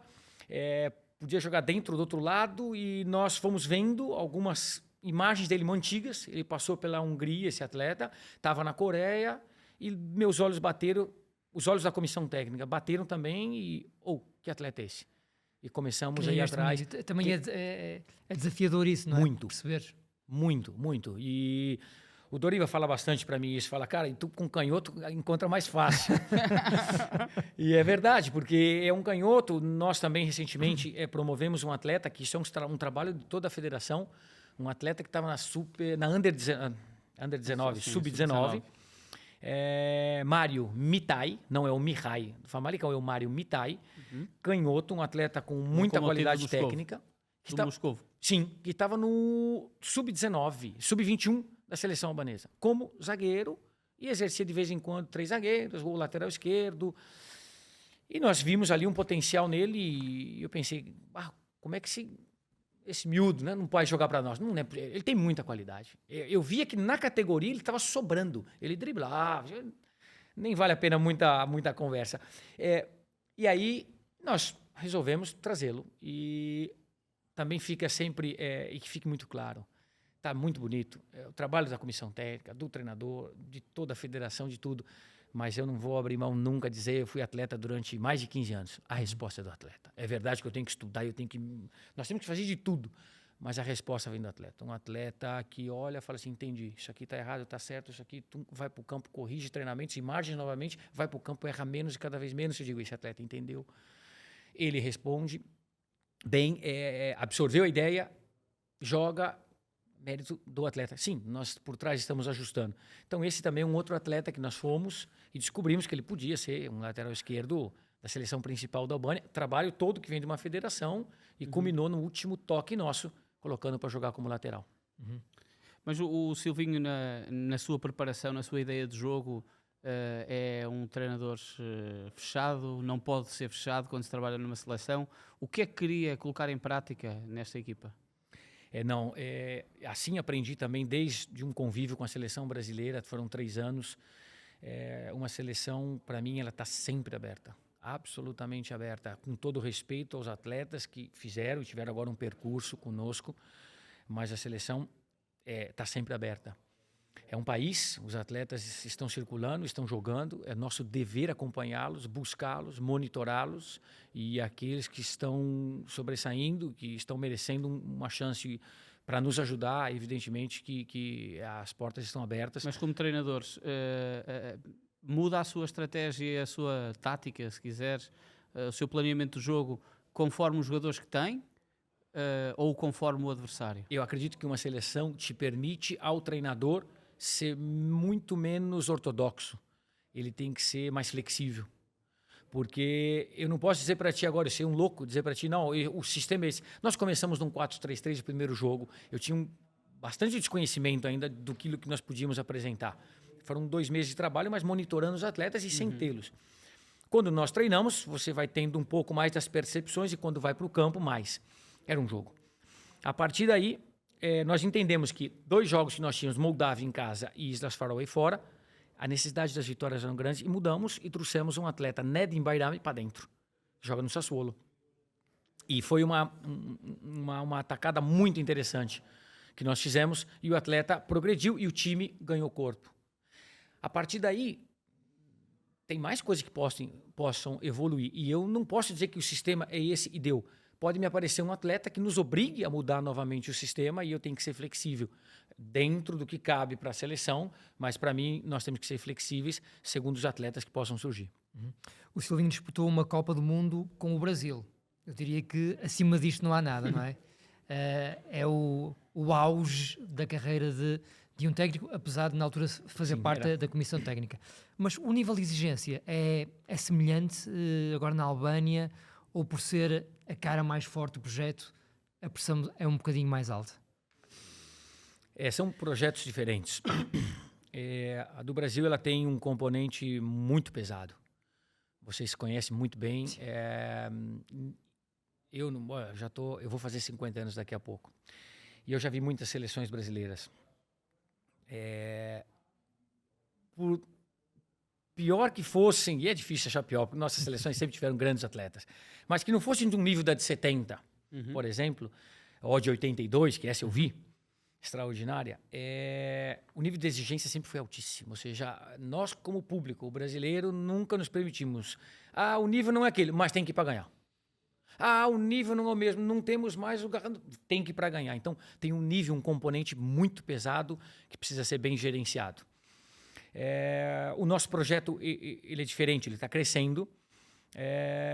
Podia jogar dentro do outro lado e nós fomos vendo algumas imagens dele antigas. Ele passou pela Hungria, esse atleta, estava na Coreia e meus olhos bateram, os olhos da comissão técnica bateram também e, que atleta é esse? E começamos a ir atrás. Também é desafiador isso, não é? Muito. Perceber? Muito. E o Doriva fala bastante para mim isso, fala, cara, tu com canhoto encontra mais fácil. E é verdade, porque é um canhoto. Nós também recentemente promovemos um atleta, que isso é um trabalho de toda a federação, um atleta que estava na Under 19, Sub-19, Mário Mitai, não é o Mihai do Famalicão, é o Mário Mitai, canhoto, um atleta com muita qualidade técnica. Moscovo. Sim, que estava no Sub-19, Sub-21, da seleção albanesa, como zagueiro, e exercia de vez em quando 3 zagueiros, ou lateral esquerdo. E nós vimos ali um potencial nele e eu pensei, como é que esse miúdo, né, não pode jogar para nós? Não é, ele tem muita qualidade. Eu via que na categoria ele estava sobrando, ele driblava, nem vale a pena muita conversa. E aí nós resolvemos trazê-lo e também fica sempre, e que fique muito claro, está muito bonito. O trabalho da comissão técnica, do treinador, de toda a federação, de tudo. Mas eu não vou abrir mão nunca dizer eu fui atleta durante mais de 15 anos. A resposta é do atleta. É verdade que eu tenho que estudar, nós temos que fazer de tudo. Mas a resposta vem do atleta. Um atleta que olha e fala assim, entendi, isso aqui está errado, está certo, isso aqui, tu vai para o campo, corrige treinamentos, imagens novamente, vai para o campo, erra menos e cada vez menos. Eu digo, esse atleta entendeu. Ele responde bem, absorveu a ideia, joga, mérito do atleta. Sim, nós por trás estamos ajustando. Então esse também é um outro atleta que nós fomos e descobrimos que ele podia ser um lateral esquerdo da seleção principal da Albânia. Trabalho todo que vem de uma federação e culminou no último toque nosso, colocando para jogar como lateral. Mas o Silvinho, na sua preparação, na sua ideia de jogo, é um treinador fechado, não pode ser fechado quando se trabalha numa seleção. O que é que queria colocar em prática nesta equipa? Assim aprendi também desde um convívio com a seleção brasileira, foram 3 anos. Uma seleção, para mim, ela está sempre aberta, absolutamente aberta, com todo respeito aos atletas que fizeram e tiveram agora um percurso conosco, mas a seleção está sempre aberta. É um país, os atletas estão circulando, estão jogando, é nosso dever acompanhá-los, buscá-los, monitorá-los, e aqueles que estão sobressaindo, que estão merecendo uma chance para nos ajudar, evidentemente que as portas estão abertas. Mas como treinadores, muda a sua estratégia, a sua tática, se quiseres, o seu planeamento do jogo, conforme os jogadores que tem, ou conforme o adversário? Eu acredito que uma seleção te permite ao treinador ser muito menos ortodoxo. Ele tem que ser mais flexível. Porque eu não posso dizer para ti agora, eu ser um louco, dizer para ti, não, o sistema é esse. Nós começamos num 4-3-3 no primeiro jogo. Eu tinha bastante desconhecimento ainda do que nós podíamos apresentar. Foram 2 meses de trabalho, mas monitorando os atletas e sem tê-los. Quando nós treinamos, você vai tendo um pouco mais das percepções e quando vai para o campo, mais. Era um jogo. A partir daí, nós entendemos que 2 jogos que nós tínhamos, Moldávia em casa e Islas Faroe fora, a necessidade das vitórias eram grandes e mudamos e trouxemos um atleta, Nedim Bayrami, para dentro. Joga no Sassuolo. E foi uma atacada muito interessante que nós fizemos e o atleta progrediu e o time ganhou corpo. A partir daí, tem mais coisas que possam evoluir. E eu não posso dizer que o sistema é esse e deu. Pode me aparecer um atleta que nos obrigue a mudar novamente o sistema e eu tenho que ser flexível dentro do que cabe para a seleção, mas para mim nós temos que ser flexíveis segundo os atletas que possam surgir. O Silvinho disputou uma Copa do Mundo com o Brasil. Eu diria que acima disto não há nada, não é? É o auge da carreira de um técnico, apesar de na altura fazer parte da comissão técnica. Mas o nível de exigência é semelhante agora na Albânia, ou por ser a cara mais forte do projeto, a pressão é um bocadinho mais alta? São projetos diferentes. A do Brasil ela tem um componente muito pesado. Vocês conhecem muito bem. Eu vou fazer 50 anos daqui a pouco. E eu já vi muitas seleções brasileiras. Por pior que fossem, e é difícil achar pior, porque nossas seleções sempre tiveram grandes atletas, mas que não fossem de um nível da de 70, por exemplo, ou de 82, que essa eu vi, extraordinária, o nível de exigência sempre foi altíssimo. Ou seja, nós como público, o brasileiro, nunca nos permitimos. O nível não é aquele, mas tem que ir para ganhar. O nível não é o mesmo, não temos mais o garranto, tem que ir para ganhar. Então, tem um nível, um componente muito pesado que precisa ser bem gerenciado. O nosso projeto ele é diferente, ele está crescendo.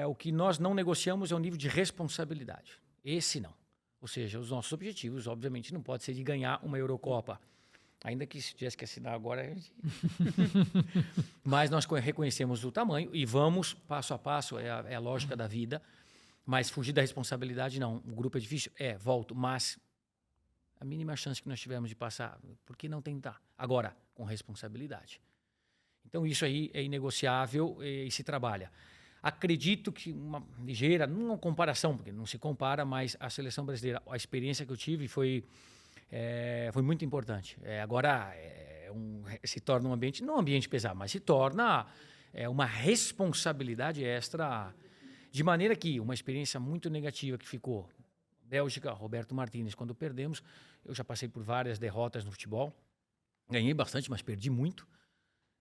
O que nós não negociamos é o nível de responsabilidade. Esse não. Ou seja, os nossos objetivos, obviamente, não pode ser de ganhar uma Eurocopa. Ainda que se tivesse que assinar agora... Mas nós reconhecemos o tamanho e vamos passo a passo, é a lógica da vida. Mas fugir da responsabilidade, não. O grupo é difícil? Volto. Mas a mínima chance que nós tivemos de passar, por que não tentar? Agora, com responsabilidade. Então, isso aí é inegociável e se trabalha. Acredito que uma ligeira, não comparação, porque não se compara, mas a seleção brasileira, a experiência que eu tive foi muito importante. Agora, se torna um ambiente, não um ambiente pesado, mas se torna uma responsabilidade extra, de maneira que uma experiência muito negativa que ficou, Bélgica, Roberto Martínez, quando perdemos, eu já passei por várias derrotas no futebol, ganhei bastante, mas perdi muito.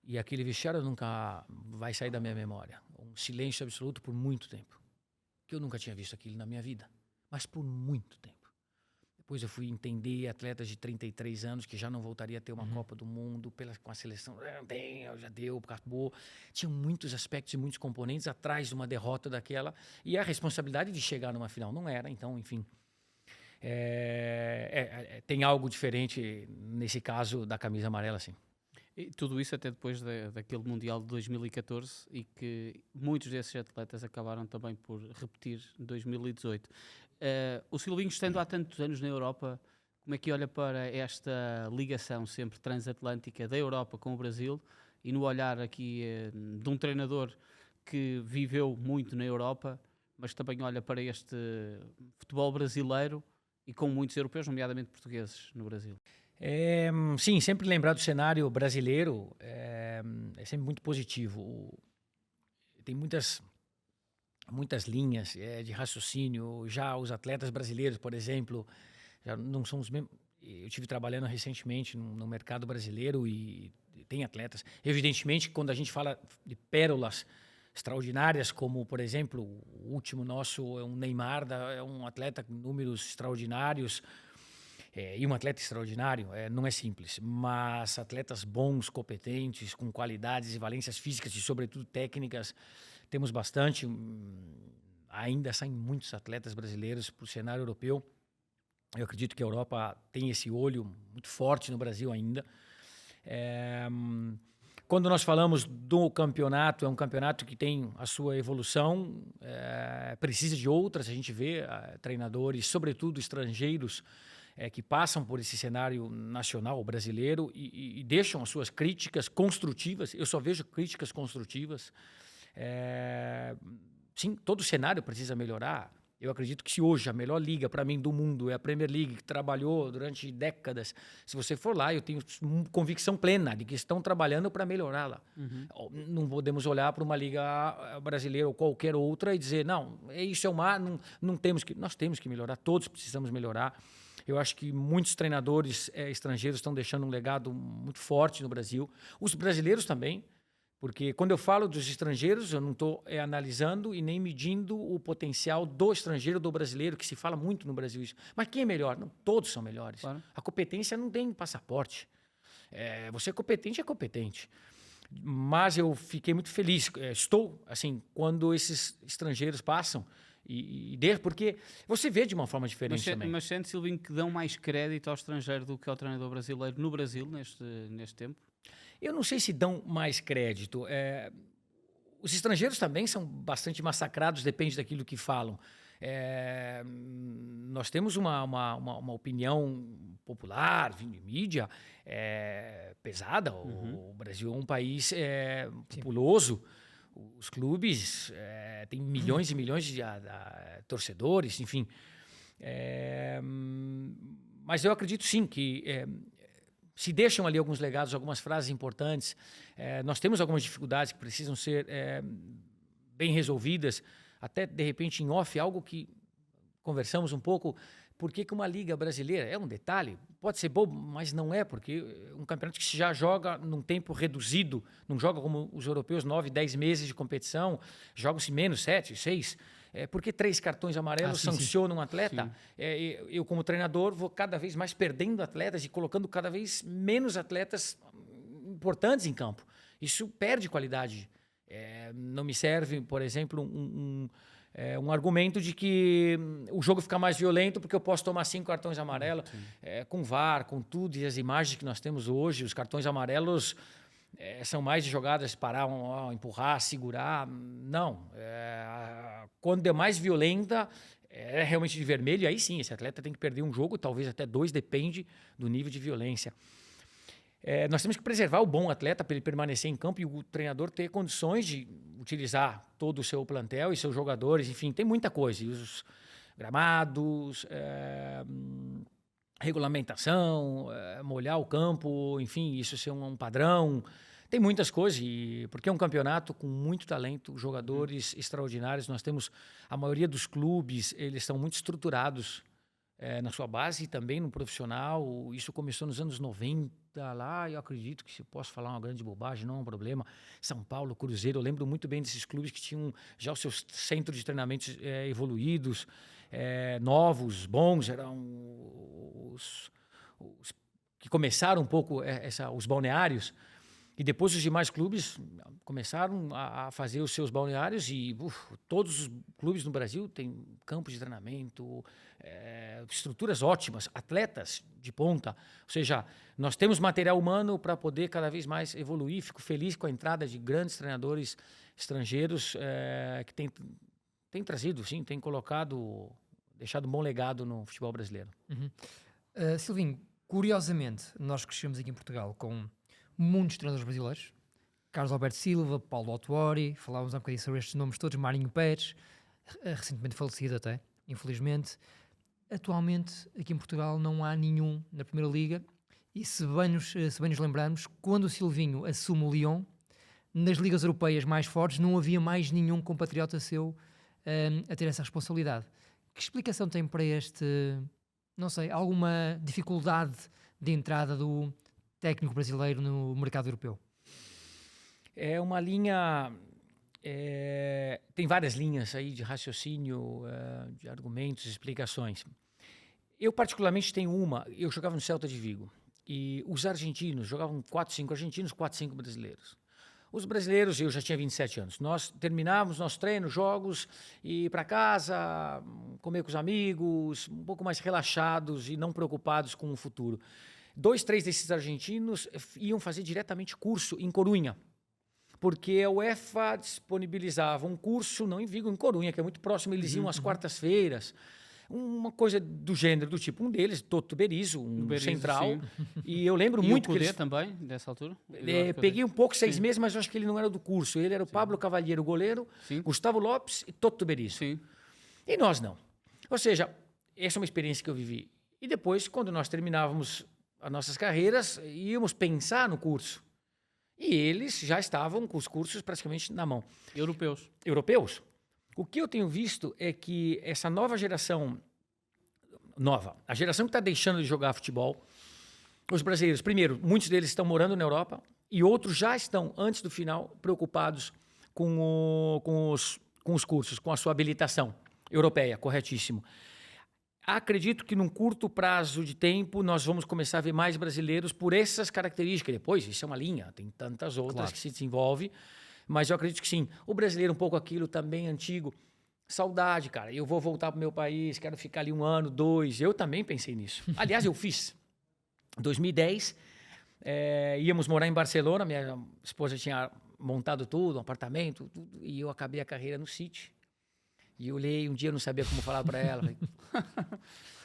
E aquele vestiário nunca vai sair da minha memória. Um silêncio absoluto por muito tempo. Que eu nunca tinha visto aquilo na minha vida. Mas por muito tempo. Depois eu fui entender atletas de 33 anos que já não voltaria a ter uma Copa do Mundo com a seleção. Já deu, acabou. Tinha muitos aspectos e muitos componentes atrás de uma derrota daquela. E a responsabilidade de chegar numa final não era. Então, enfim. tem algo diferente nesse caso da camisa amarela, sim. E tudo isso até depois daquele Mundial de 2014 e que muitos desses atletas acabaram também por repetir em 2018. O Silvinho, estando há tantos anos na Europa, como é que olha para esta ligação sempre transatlântica da Europa com o Brasil e no olhar aqui de um treinador que viveu muito na Europa, mas também olha para este futebol brasileiro e com muitos europeus, nomeadamente portugueses, no Brasil? Sim, sempre lembrar do cenário brasileiro é sempre muito positivo. Tem muitas linhas de raciocínio. Já os atletas brasileiros, por exemplo, já não são os mesmos. Eu estive trabalhando recentemente no mercado brasileiro e tem atletas. Evidentemente, quando a gente fala de pérolas extraordinárias, como, por exemplo, o último nosso é um Neymar, é um atleta com números extraordinários, e um atleta extraordinário, não é simples, mas atletas bons, competentes, com qualidades e valências físicas e, sobretudo, técnicas, temos bastante. Ainda saem muitos atletas brasileiros para o cenário europeu. Eu acredito que a Europa tem esse olho muito forte no Brasil ainda. Quando nós falamos do campeonato, é um campeonato que tem a sua evolução, precisa de outras. A gente vê treinadores, sobretudo estrangeiros, que passam por esse cenário nacional brasileiro e deixam as suas críticas construtivas. Eu só vejo críticas construtivas. Sim, todo o cenário precisa melhorar. Eu acredito que se hoje a melhor liga para mim do mundo é a Premier League, que trabalhou durante décadas, se você for lá, eu tenho convicção plena de que estão trabalhando para melhorá-la. Não podemos olhar para uma liga brasileira ou qualquer outra e dizer, não, isso é o mar, não temos que... Nós temos que melhorar, todos precisamos melhorar. Eu acho que muitos treinadores estrangeiros estão deixando um legado muito forte no Brasil. Os brasileiros também. Porque quando eu falo dos estrangeiros, eu não estou analisando e nem medindo o potencial do estrangeiro, do brasileiro, que se fala muito no Brasil isso. Mas quem é melhor? Não, todos são melhores. Claro. A competência não tem passaporte. Você é competente. Mas eu fiquei muito feliz. Estou, assim, quando esses estrangeiros passam porque você vê de uma forma diferente também. Mas sente, Silvinho, que dão mais crédito ao estrangeiro do que ao treinador brasileiro no Brasil neste tempo? Eu não sei se dão mais crédito. Os estrangeiros também são bastante massacrados, depende daquilo que falam. Nós temos uma opinião popular, vindo de mídia, pesada. O Brasil é um país populoso. Os clubes têm milhões e milhões de torcedores, enfim. Mas eu acredito sim que se deixam ali alguns legados, algumas frases importantes. Nós temos algumas dificuldades que precisam ser bem resolvidas, até de repente em off, algo que conversamos um pouco. Por que uma liga brasileira? É um detalhe, pode ser bobo, mas não é, porque um campeonato que se já joga num tempo reduzido, não joga como os europeus, 9, 10 meses de competição, jogam-se menos, 7, 6. Por que 3 cartões amarelos sancionam um atleta? Eu, como treinador, vou cada vez mais perdendo atletas e colocando cada vez menos atletas importantes em campo. Isso perde qualidade. Não me serve, por exemplo, um argumento de que o jogo fica mais violento porque eu posso tomar 5 cartões amarelos. Com VAR, com tudo, e as imagens que nós temos hoje, os cartões amarelos são mais de jogadas parar, empurrar, segurar. Não. Quando é mais violenta, é realmente de vermelho, e aí sim, esse atleta tem que perder um jogo, talvez até 2, depende do nível de violência. Nós temos que preservar o bom atleta para ele permanecer em campo e o treinador ter condições de utilizar todo o seu plantel e seus jogadores, enfim, tem muita coisa. E os gramados, regulamentação, molhar o campo, enfim, isso ser um padrão. Tem muitas coisas, porque é um campeonato com muito talento, jogadores extraordinários. Nós temos, a maioria dos clubes, eles estão muito estruturados na sua base e também no profissional. Isso começou nos anos 90 lá, eu acredito que se eu posso falar uma grande bobagem, não é um problema. São Paulo, Cruzeiro, eu lembro muito bem desses clubes que tinham já os seus centros de treinamentos evoluídos, novos, bons, eram os que começaram um pouco os balneários. E depois os demais clubes começaram a fazer os seus balneários e todos os clubes no Brasil têm campos de treinamento, estruturas ótimas, atletas de ponta. Ou seja, nós temos material humano para poder cada vez mais evoluir. Fico feliz com a entrada de grandes treinadores estrangeiros que têm trazido, sim, têm deixado um bom legado no futebol brasileiro. Silvinho, curiosamente, nós crescemos aqui em Portugal com muitos treinadores brasileiros. Carlos Alberto Silva, Paulo Autuori, falávamos há um bocadinho sobre estes nomes todos, Marinho Pérez, recentemente falecido até, infelizmente. Atualmente, aqui em Portugal, não há nenhum na Primeira Liga. E se bem nos lembrarmos, quando o Silvinho assume o Lyon, nas ligas europeias mais fortes, não havia mais nenhum compatriota seu a ter essa responsabilidade. Que explicação tem para este, não sei, alguma dificuldade de entrada do técnico brasileiro no mercado europeu? É uma linha... tem várias linhas aí de raciocínio, de argumentos, explicações. Eu, particularmente, tenho uma. Eu jogava no Celta de Vigo. E os argentinos jogavam 4, 5 argentinos, 4, 5 brasileiros. Os brasileiros, eu já tinha 27 anos. Nós terminávamos nossos treinos, jogos, e ir para casa, comer com os amigos, um pouco mais relaxados e não preocupados com o futuro. 2, 3 desses argentinos iam fazer diretamente curso em Corunha, porque a UEFA disponibilizava um curso, não em Vigo, em Corunha, que é muito próximo, eles iam às quartas-feiras, uma coisa do gênero, do tipo, um deles, Toto Berizzo, central, sim. E eu lembro muito o que eles... também, dessa altura? Peguei um pouco, 6 meses, mas eu acho que ele não era do curso, ele era o Pablo Cavalheiro, goleiro, Gustavo Lopes e Toto Berizzo. Sim. E nós não. Ou seja, essa é uma experiência que eu vivi. E depois, quando nós terminávamos as nossas carreiras, íamos pensar no curso. E eles já estavam com os cursos praticamente na mão. Europeus. O que eu tenho visto é que essa nova geração, a geração que está deixando de jogar futebol, os brasileiros, primeiro, muitos deles estão morando na Europa e outros já estão, antes do final, preocupados com os cursos, com a sua habilitação europeia, corretíssimo. Acredito que num curto prazo de tempo nós vamos começar a ver mais brasileiros por essas características. Depois, isso é uma linha, tem tantas outras que se desenvolve, mas eu acredito que sim. O brasileiro um pouco aquilo também antigo. Saudade, cara. Eu vou voltar para o meu país, quero ficar ali 1 ano, 2. Eu também pensei nisso. Aliás, eu fiz. Em 2010, íamos morar em Barcelona, minha esposa tinha montado tudo, um apartamento, tudo, e eu acabei a carreira no City. E eu olhei, um dia eu não sabia como falar para ela. Falei,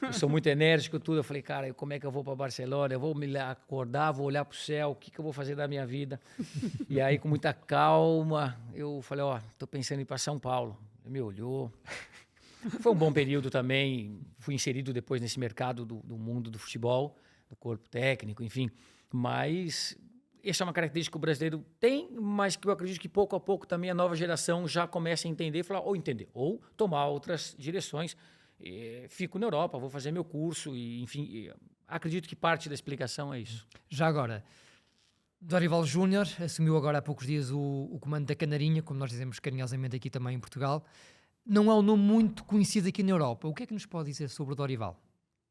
eu sou muito enérgico, tudo. Eu falei, cara, como é que eu vou para Barcelona? Eu vou me acordar, vou olhar para o céu, o que eu vou fazer da minha vida? E aí, com muita calma, eu falei, tô pensando em ir para São Paulo. Ele me olhou. Foi um bom período também. Fui inserido depois nesse mercado do mundo do futebol, do corpo técnico, enfim. Mas essa é uma característica que o brasileiro tem, mas que eu acredito que pouco a pouco também a nova geração já começa a entender, ou tomar outras direções. Fico na Europa, vou fazer meu curso, e, enfim, acredito que parte da explicação é isso. Já agora, Dorival Júnior assumiu agora há poucos dias o comando da Canarinha, como nós dizemos carinhosamente aqui também em Portugal. Não é um nome muito conhecido aqui na Europa. O que é que nos pode dizer sobre o Dorival?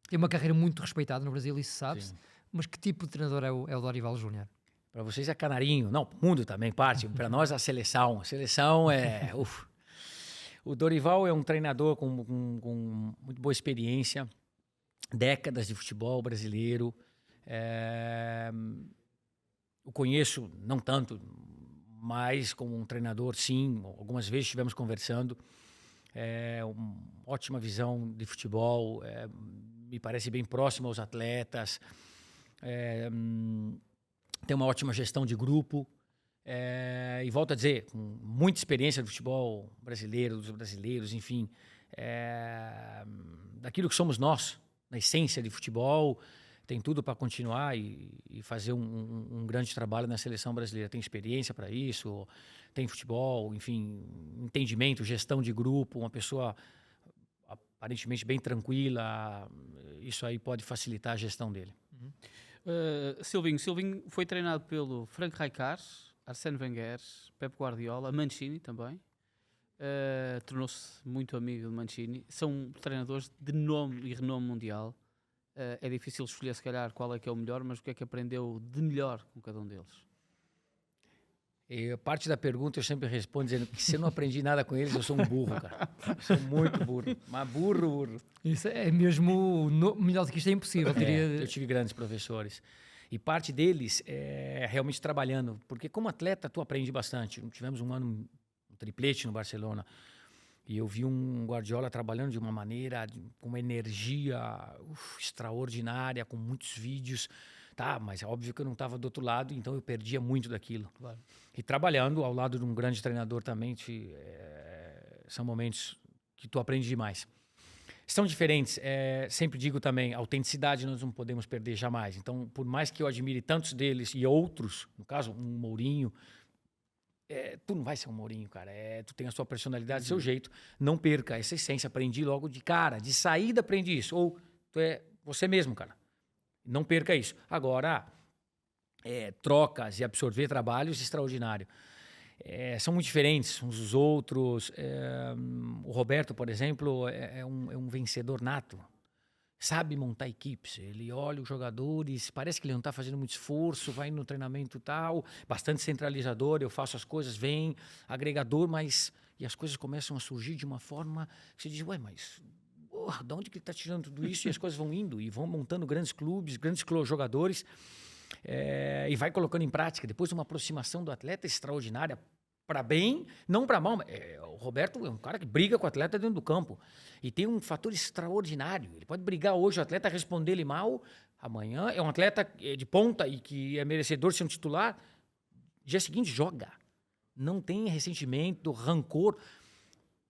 Tem uma carreira muito respeitada no Brasil, isso sabe-se, mas que tipo de treinador é o Dorival Júnior? Para vocês é canarinho, não, o mundo também parte, para nós a seleção. A seleção é... O Dorival é um treinador com muito boa experiência, décadas de futebol brasileiro. Eu conheço, não tanto, mas como um treinador, sim, algumas vezes estivemos conversando. Uma ótima visão de futebol, me parece bem próximo aos atletas. Tem uma ótima gestão de grupo. E volto a dizer, com muita experiência do futebol brasileiro, dos brasileiros, enfim, daquilo que somos nós, na essência de futebol, tem tudo para continuar e fazer um grande trabalho na seleção brasileira. Tem experiência para isso, tem futebol, enfim, entendimento, gestão de grupo, uma pessoa aparentemente bem tranquila, isso aí pode facilitar a gestão dele. Silvinho foi treinado pelo Frank Rijkaard, Arsène Wenger, Pep Guardiola, Mancini também. Tornou-se muito amigo de Mancini. São treinadores de nome e renome mundial. É difícil escolher, se calhar, qual é que é o melhor, mas o que é que aprendeu de melhor com cada um deles? E parte da pergunta eu sempre respondo dizendo que se eu não aprendi nada com eles, eu sou um burro, cara. Eu sou muito burro. Mas burro. Isso é mesmo... melhor do que isto é impossível. Eu tive grandes professores. E parte deles é realmente trabalhando. Porque como atleta, tu aprende bastante. Tivemos um ano, um triplete no Barcelona. E eu vi um Guardiola trabalhando de uma maneira, com uma energia extraordinária, com muitos vídeos. Tá, mas é óbvio que eu não estava do outro lado, então eu perdia muito daquilo. Claro. E trabalhando ao lado de um grande treinador também, são momentos que tu aprende demais. São diferentes. Sempre digo também, a autenticidade nós não podemos perder jamais. Então, por mais que eu admire tantos deles e outros, no caso, um Mourinho, tu não vai ser um Mourinho, cara. Tu tem a sua personalidade, seu jeito. Não perca essa essência. Aprendi logo de cara. De saída aprendi isso. Ou tu é você mesmo, cara. Não perca isso. Agora, trocas e absorver trabalhos, extraordinário. São muito diferentes uns dos outros. O Roberto, por exemplo, é um vencedor nato. Sabe montar equipes. Ele olha os jogadores, parece que ele não está fazendo muito esforço, vai no treinamento tal, bastante centralizador, eu faço as coisas, vem, agregador, mas... E as coisas começam a surgir de uma forma que você diz, ué, mas... de onde que ele está tirando tudo isso? E as coisas vão indo e vão montando grandes clubes, grandes jogadores e vai colocando em prática. Depois uma aproximação do atleta extraordinária, para bem, não para mal. O Roberto é um cara que briga com o atleta dentro do campo e tem um fator extraordinário. Ele pode brigar hoje, o atleta responder ele mal, amanhã é um atleta de ponta e que é merecedor de ser um titular. Dia seguinte joga. Não tem ressentimento, rancor.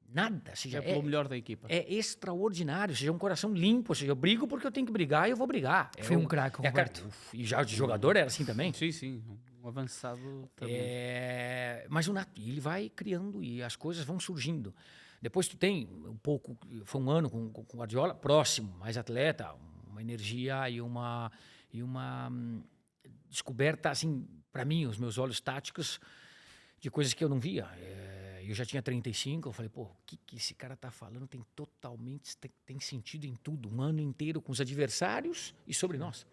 Nada. Seja, pelo melhor da equipa. É extraordinário, seja, um coração limpo. Ou seja, eu brigo porque eu tenho que brigar e eu vou brigar. Foi um craque, Roberto. E já de jogador era assim também? Sim. Um avançado também. Mas ele vai criando e as coisas vão surgindo. Depois tu tem um pouco... Foi um ano com o Guardiola, próximo, mais atleta, uma energia e uma descoberta, assim, para mim, os meus olhos táticos, de coisas que eu não via. Eu já tinha 35, eu falei, pô, o que esse cara tá falando tem sentido em tudo, um ano inteiro com os adversários e sobre nós.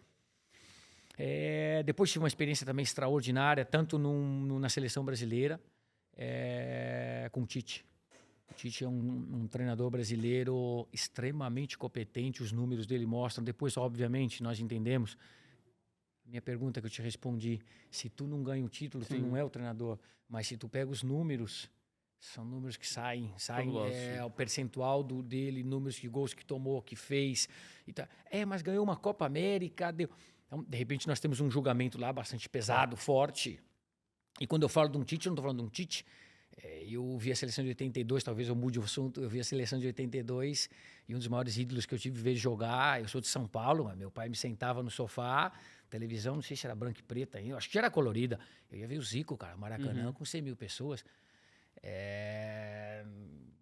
Depois tive uma experiência também extraordinária, tanto na seleção brasileira, com o Tite. O Tite é um treinador brasileiro extremamente competente, os números dele mostram. Depois, obviamente, nós entendemos. Minha pergunta que eu te respondi, se tu não ganha o título, tu não é o treinador. Mas se tu pega os números, são números que saem o percentual dele, números de gols que tomou, que fez. E tá. Mas ganhou uma Copa América. Então, de repente, nós temos um julgamento lá bastante pesado, forte. E quando eu falo de um Tite, eu não estou falando de um Tite. Eu vi a seleção de 82, talvez eu mude o assunto. Eu vi a seleção de 82 e um dos maiores ídolos que eu tive ver jogar. Eu sou de São Paulo, mas meu pai me sentava no sofá, televisão, não sei se era branca e preta ainda, acho que era colorida. Eu ia ver o Zico, cara, Maracanã, com 100 mil pessoas.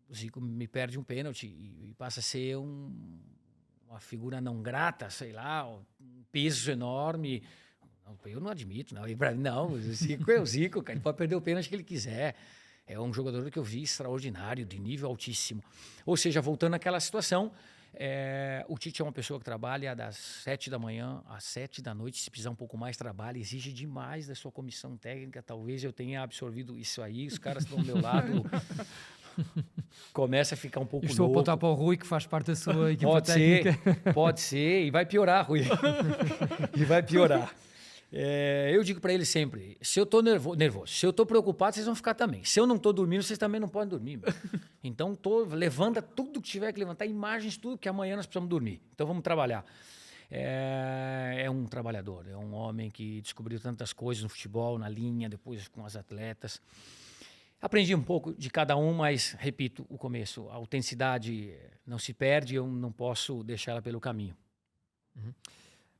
O Zico me perde um pênalti e passa a ser uma figura não grata, sei lá, um peso enorme. Eu não admito, não. O Zico é o Zico, cara. Ele pode perder o pênalti que ele quiser. É um jogador que eu vi extraordinário, de nível altíssimo. Ou seja, voltando àquela situação, o Tite é uma pessoa que trabalha das 7 da manhã às 7 da noite. Se precisar um pouco mais, trabalha. Exige demais da sua comissão técnica. Talvez eu tenha absorvido isso aí. Os caras estão do meu lado. Começa a ficar um pouco Estou louco. a apontar para o Rui, que faz parte da sua equipa técnica. Pode ser. E vai piorar, Rui. E vai piorar. Eu digo para ele sempre, se eu tô nervoso, se eu tô preocupado, vocês vão ficar também. Se eu não tô dormindo, vocês também não podem dormir. Então, levanta tudo que tiver que levantar, imagens, tudo, que amanhã nós precisamos dormir. Então, vamos trabalhar. É um trabalhador, é um homem que descobriu tantas coisas no futebol, na linha, depois com as atletas. Aprendi um pouco de cada um, mas, repito, o começo, a autenticidade não se perde, eu não posso deixá-la pelo caminho.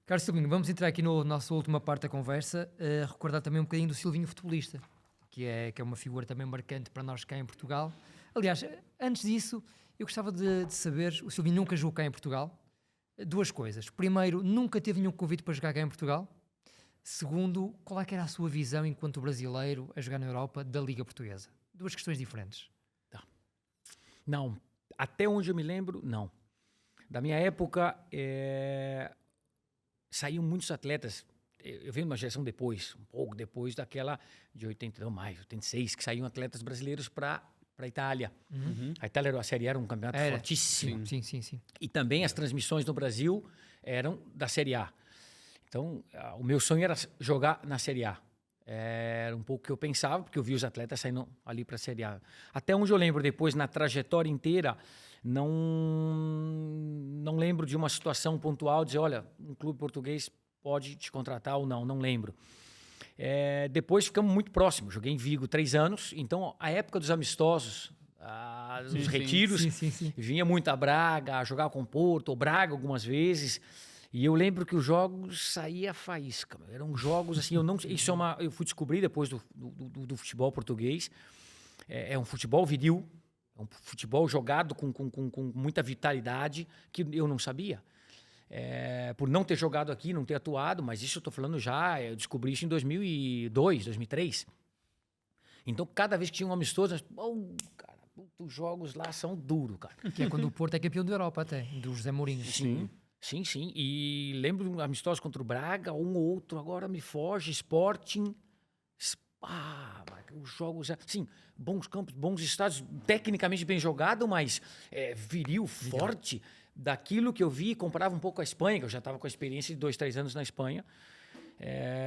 Carlos Silvinho, vamos entrar aqui na nossa última parte da conversa, recordar também um bocadinho do Silvinho futebolista, que é uma figura também marcante para nós cá em Portugal. Aliás, antes disso, eu gostava de saber, o Silvinho nunca jogou cá em Portugal. Duas coisas. Primeiro, nunca teve nenhum convite para jogar cá em Portugal. Segundo, qual é que era a sua visão enquanto brasileiro a jogar na Europa da Liga Portuguesa? Duas questões diferentes. Não, até onde eu me lembro, não. Da minha época, saíam muitos atletas, eu venho de uma geração depois, um pouco depois daquela de 86, que saíam atletas brasileiros para a Itália. A Itália, a Série A era um campeonato fortíssimo. Sim. E também as transmissões no Brasil eram da Série A. Então, o meu sonho era jogar na Série A. Era um pouco o que eu pensava, porque eu vi os atletas saindo ali para a Série A. Até onde eu lembro depois, na trajetória inteira, não lembro de uma situação pontual, dizer, olha, um clube português pode te contratar ou não lembro. Depois ficamos muito próximos, joguei em Vigo 3 anos, então a época dos amistosos, dos retiros, vinha muito a Braga, a jogar com o Porto, ou Braga algumas vezes, e eu lembro que os jogos saía faísca, eram jogos assim, eu fui descobrir depois do futebol português, é um futebol viril, é um futebol jogado com muita vitalidade, que eu não sabia. Por não ter jogado aqui, não ter atuado, mas isso eu estou falando já, eu descobri isso em 2002, 2003. Então, cada vez que tinha um amistoso, cara, os jogos lá são duros, cara. Que é quando o Porto é campeão da Europa até, do José Mourinho. Sim. E lembro de um amistoso contra o Braga, um ou outro, agora me foge, Sporting. Os jogos, sim, bons campos, bons estádios, tecnicamente bem jogado, mas viril, forte. Daquilo que eu vi e comparava um pouco com a Espanha, que eu já estava com a experiência de 2, 3 anos na Espanha.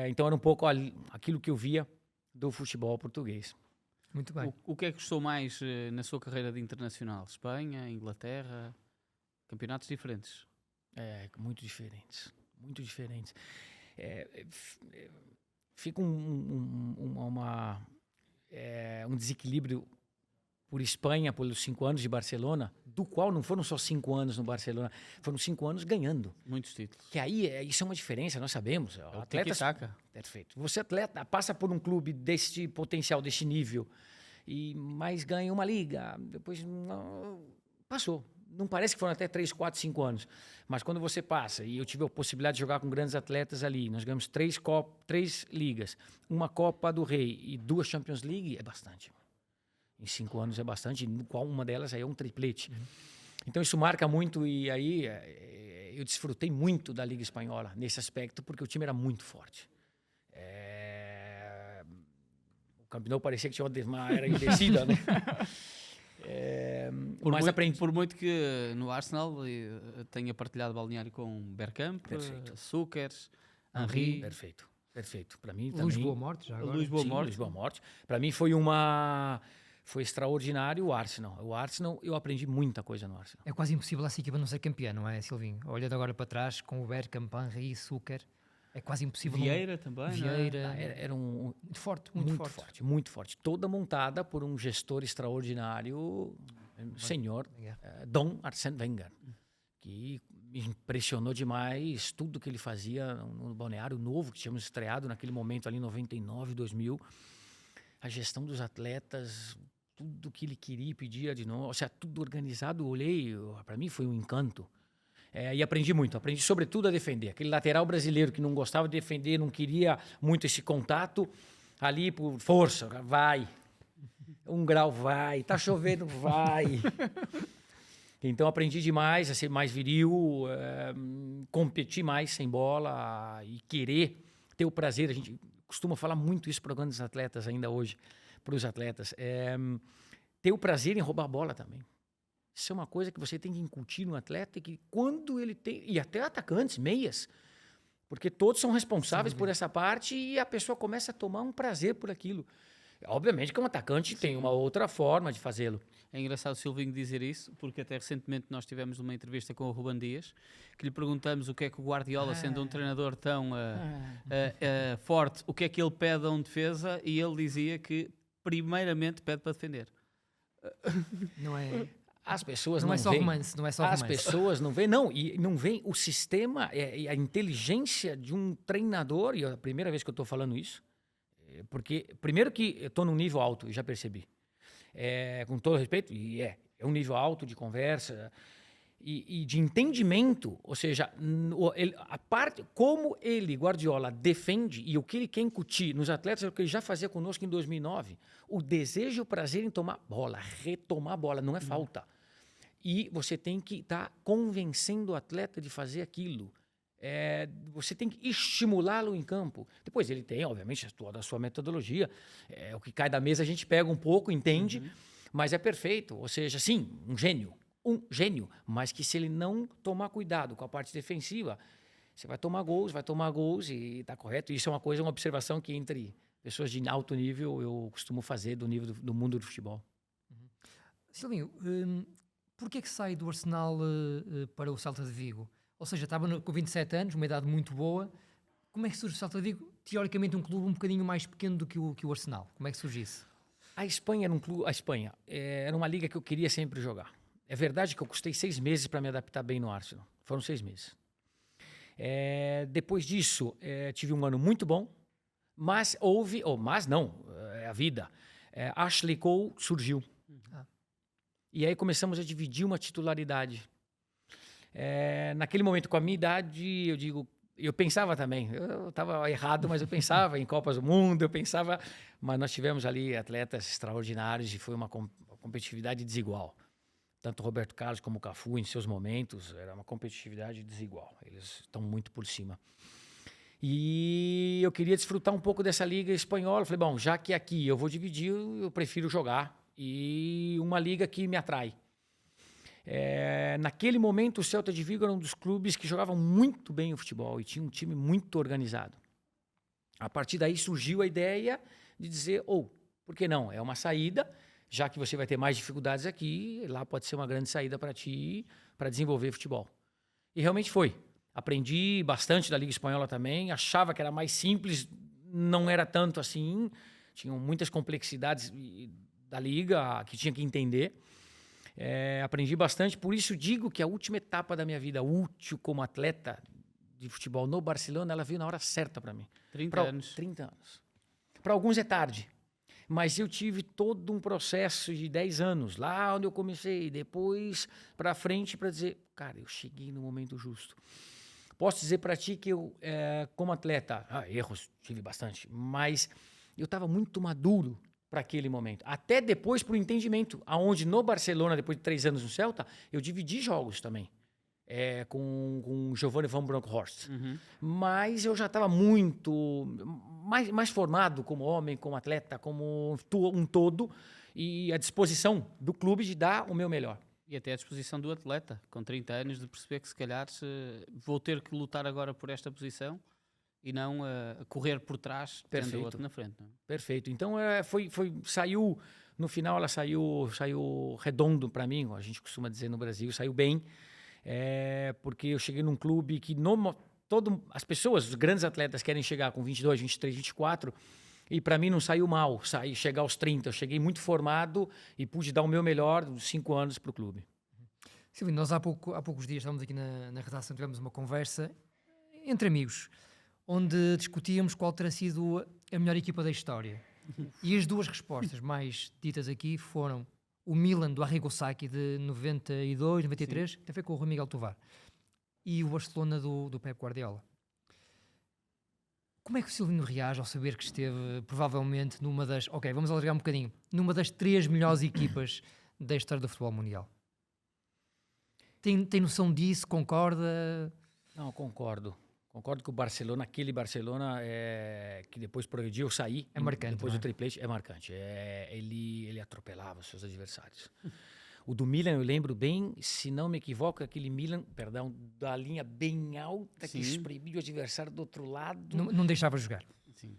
Então era um pouco aquilo que eu via do futebol português. Muito bem. O que é que gostou mais na sua carreira de internacional? Espanha, Inglaterra, campeonatos diferentes? Muito diferentes. Muito diferentes. Fica um desequilíbrio por Espanha, pelos 5 anos de Barcelona, do qual não foram só 5 anos no Barcelona, foram 5 anos ganhando. Muitos títulos. Que aí, isso é uma diferença, nós sabemos. Atletas... Perfeito. Você atleta, passa por um clube desse potencial, desse nível, mas ganha uma liga, depois passou. Não parece que foram até 3, 4, 5 anos. Mas quando você passa, e eu tive a possibilidade de jogar com grandes atletas ali, nós ganhamos 3 ligas, uma Copa do Rei e 2 Champions League, é bastante. Em 5 anos é bastante, no qual uma delas aí é um triplete. Então isso marca muito e aí eu desfrutei muito da Liga Espanhola nesse aspecto, porque o time era muito forte. O Camp Nou parecia que tinha uma era em descida, né? Por muito que no Arsenal tenha partilhado balneário com Bergkamp, Sukers, Henry. Perfeito. Para mim Luís também. Boa Morte, já agora. Luís Boa Morte. Para mim foi extraordinário o Arsenal. O Arsenal, eu aprendi muita coisa no Arsenal. É quase impossível essa equipa não ser campeã, não é, Silvinho? Olhando agora para trás, com o Bergkamp, Henry, Suker, é quase impossível. Vieira também, Vieira. Era muito forte. Muito forte. Toda montada por um gestor extraordinário, senhor Dom Arsène Wenger, que me impressionou demais tudo que ele fazia no balneário novo, que tínhamos estreado naquele momento ali em 99, 2000. A gestão dos atletas, tudo que ele queria e pedia de nós, ou seja, tudo organizado, eu olhei, para mim foi um encanto. E aprendi muito, aprendi sobretudo a defender. Aquele lateral brasileiro que não gostava de defender, não queria muito esse contato, ali por força, vai. 1 grau, vai. Tá chovendo, vai. Então aprendi demais a ser mais viril, competir mais sem bola e querer ter o prazer. A gente costuma falar muito isso para grandes atletas ainda hoje, para os atletas. Ter o prazer em roubar a bola também. Isso é uma coisa que você tem que incutir no atleta, que quando ele tem... E até atacantes, meias. Porque todos são responsáveis por essa parte e a pessoa começa a tomar um prazer por aquilo. Obviamente que um atacante tem uma outra forma de fazê-lo. É engraçado o Silvinho dizer isso, porque até recentemente nós tivemos uma entrevista com o Ruben Dias, que lhe perguntamos o que é que o Guardiola, sendo um treinador tão forte, o que é que ele pede a um defesa, e ele dizia que primeiramente pede para defender. Não é... As pessoas não é só veem. Romance, não é só romance. As pessoas não veem, não. E não veem o sistema e a inteligência de um treinador, e é a primeira vez que eu estou falando isso, porque, primeiro que eu estou num nível alto, já percebi. Com todo respeito, e é um nível alto de conversa e de entendimento, ou seja, a parte, como ele, Guardiola, defende e o que ele quer incutir nos atletas é o que ele já fazia conosco em 2009. O desejo e o prazer em tomar bola, retomar a bola, não é falta. E você tem que estar convencendo o atleta de fazer aquilo. você tem que estimulá-lo em campo. Depois ele tem, obviamente, toda a sua metodologia. O que cai da mesa a gente pega um pouco, entende, mas é perfeito. Ou seja, sim, um gênio, mas que se ele não tomar cuidado com a parte defensiva, você vai tomar gols e está correto. Isso é uma observação que entre pessoas de alto nível eu costumo fazer do nível do mundo do futebol. Silvinho, porquê que sai do Arsenal para o Celta de Vigo? Ou seja, estava com 27 anos, uma idade muito boa. Como é que surge o Celta de Vigo? Teoricamente um clube um bocadinho mais pequeno do que o Arsenal. Como é que surge isso? A Espanha era uma liga que eu queria sempre jogar. É verdade que eu custei 6 meses para me adaptar bem no Arsenal. Foram 6 meses. Depois disso, tive um ano muito bom, mas é a vida. Ashley Cole surgiu. E aí começamos a dividir uma titularidade. Naquele momento, com a minha idade, eu pensava também, eu estava errado, mas eu pensava em Copas do Mundo, mas nós tivemos ali atletas extraordinários e foi uma competitividade desigual. Tanto Roberto Carlos como o Cafu, em seus momentos, era uma competitividade desigual. Eles estão muito por cima. E eu queria desfrutar um pouco dessa liga espanhola. Eu falei, bom, já que aqui eu vou dividir, eu prefiro jogar. E uma liga que me atrai. Naquele momento, o Celta de Vigo era um dos clubes que jogavam muito bem o futebol e tinha um time muito organizado. A partir daí surgiu a ideia de dizer, por que não? É uma saída, já que você vai ter mais dificuldades aqui, lá pode ser uma grande saída para ti, para desenvolver futebol. E realmente foi. Aprendi bastante da Liga Espanhola também, achava que era mais simples, não era tanto assim, tinham muitas complexidades da Liga que tinha que entender. Aprendi bastante, por isso digo que a última etapa da minha vida útil como atleta de futebol no Barcelona, ela veio na hora certa para mim. 30 anos. 30 anos. Para alguns é tarde, mas eu tive todo um processo de 10 anos, lá onde eu comecei, depois para frente, para dizer, cara, eu cheguei no momento justo. Posso dizer para ti que eu, como atleta, erros tive bastante, mas eu estava muito maduro para aquele momento. Até depois para o entendimento, aonde no Barcelona, depois de 3 anos no Celta, eu dividi jogos também com Giovanni van Bronckhorst. Mas eu já estava muito mais formado como homem, como atleta, como um todo, e à disposição do clube de dar o meu melhor. E até à disposição do atleta, com 30 anos, de perceber que se calhar vou ter que lutar agora por esta posição e não correr por trás, tendo o outro na frente. Não? Perfeito. Então, saiu, no final, ela saiu redondo para mim, a gente costuma dizer no Brasil, saiu bem, porque eu cheguei num clube que as pessoas, os grandes atletas querem chegar com 22, 23, 24, e para mim não saiu mal, chegar aos 30. Eu cheguei muito formado e pude dar o meu melhor uns 5 anos para o clube. Silvino, nós há poucos dias estávamos aqui na redação, tivemos uma conversa entre amigos, onde discutíamos qual terá sido a melhor equipa da história. E as duas respostas mais ditas aqui foram o Milan do Arrigo Sacchi de 92, 93, que foi com o Rui Miguel Tovar, e o Barcelona do Pep Guardiola. Como é que o Silvino reage ao saber que esteve, provavelmente, vamos alargar um bocadinho, numa das 3 melhores equipas da história do futebol mundial? Tem noção disso? Concorda? Não, concordo. Concordo que o Barcelona, aquele Barcelona que depois progrediu, eu saí. É marcante. Depois do triplete, é marcante. Ele atropelava os seus adversários. O do Milan, eu lembro bem, se não me equivoco, aquele Milan, da linha bem alta, que espremia o adversário do outro lado. Não deixava jogar. Sim.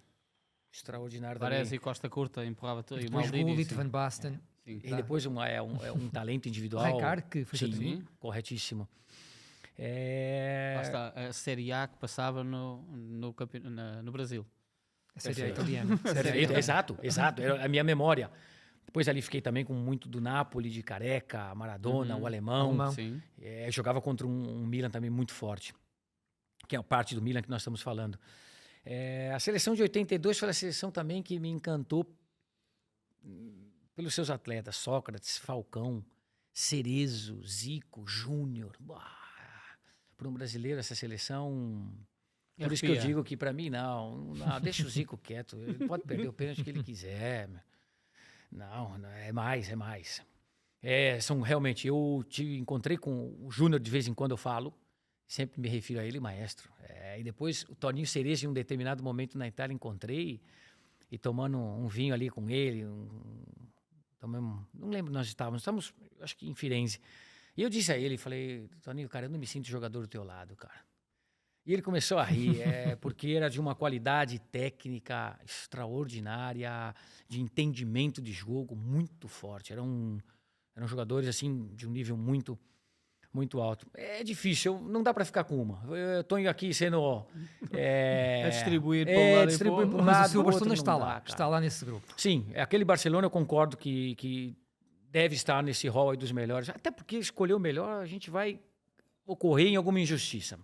Extraordinário. Varese e Costa Curta empurrava tudo. Depois Gullit, Van Basten. E depois um talento individual. Rijkaard, que foi sim, corretíssimo. Lá está, a Série A que passava no Brasil. A Série A italiana. Exato. Era a minha memória. Depois ali fiquei também com muito do Napoli, de Careca, Maradona, o alemão. Sim. Jogava contra um Milan também muito forte, que é a parte do Milan que nós estamos falando. A seleção de 82 foi a seleção também que me encantou pelos seus atletas, Sócrates, Falcão, Cerezo, Zico, Júnior. Para um brasileiro, essa seleção... Por isso que eu digo que para mim, não, deixa o Zico quieto. Ele pode perder o pênalti que ele quiser. Não, é mais. São realmente... Eu encontrei com o Júnior, de vez em quando eu falo, Sempre me refiro a ele, maestro. E depois o Toninho Cerezo, em um determinado momento na Itália, encontrei e tomando um vinho ali com ele, não lembro onde nós estávamos, acho que em Firenze. E eu disse a ele, falei, Toninho, cara, eu não me sinto jogador do teu lado, cara. E ele começou a rir, porque era de uma qualidade técnica extraordinária, de entendimento de jogo muito forte. Eram jogadores assim de um nível muito, muito alto. É difícil, não dá para ficar com uma. Eu estou aqui sendo... A distribuir para um lado e para o outro. Mas o seu outro Barcelona não está dá, lá, cara. está lá nesse grupo. Sim, aquele Barcelona eu concordo que deve estar nesse hall aí dos melhores. Até porque escolher o melhor, a gente vai ocorrer em alguma injustiça.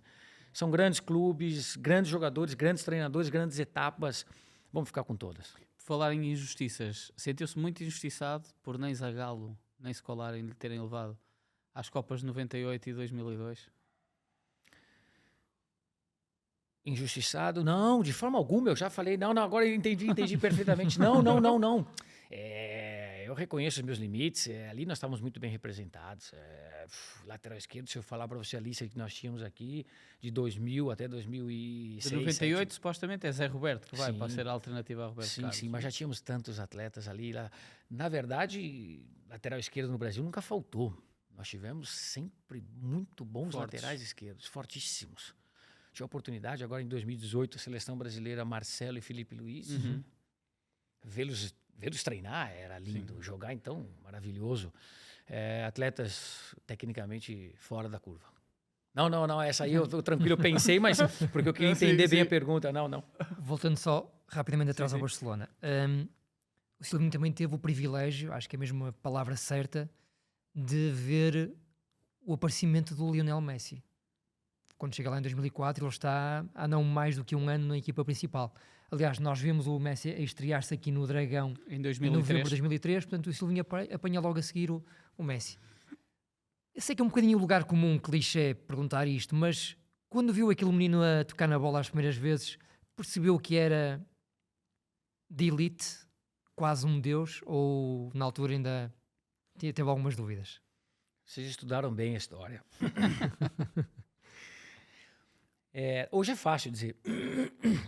São grandes clubes, grandes jogadores, grandes treinadores, grandes etapas. Vamos ficar com todas. Por falar em injustiças, sentiu-se muito injustiçado por nem Zagallo, nem Scolari lhe terem levado às Copas de 98 e 2002? Injustiçado? Não, de forma alguma. Eu já falei, não, agora eu entendi perfeitamente. Não. Eu reconheço os meus limites. Ali nós estávamos muito bem representados. Lateral esquerdo, se eu falar para você a lista que nós tínhamos aqui, de 2000 até 2006. De 98, supostamente, é Zé Roberto que vai Sim. para ser a alternativa a Roberto Carlos. Sim, mas já tínhamos tantos atletas ali. Na verdade, lateral esquerdo no Brasil nunca faltou. Nós tivemos sempre muito bons laterais esquerdos, fortíssimos. Tive a oportunidade, agora em 2018, a seleção brasileira, Marcelo e Felipe Luiz, vê-los treinar, era lindo. Sim. Jogar, então, maravilhoso. Atletas tecnicamente fora da curva. Não, essa aí eu tô tranquilo, eu pensei, mas porque eu queria entender bem a pergunta. Não. Voltando só rapidamente atrás ao Barcelona. O Silvinho também teve o privilégio, acho que é mesmo a palavra certa, de ver o aparecimento do Lionel Messi. Quando chega lá em 2004, ele está há não mais do que um ano na equipa principal. Aliás, nós vimos o Messi a estrear-se aqui no Dragão em novembro de 2003, portanto o Silvinho apanha logo a seguir o Messi. Eu sei que é um bocadinho o lugar comum, clichê, perguntar isto, mas quando viu aquele menino a tocar na bola as primeiras vezes, percebeu que era de elite, quase um deus, ou na altura ainda teve algumas dúvidas? Vocês estudaram bem a história. Hoje é fácil dizer,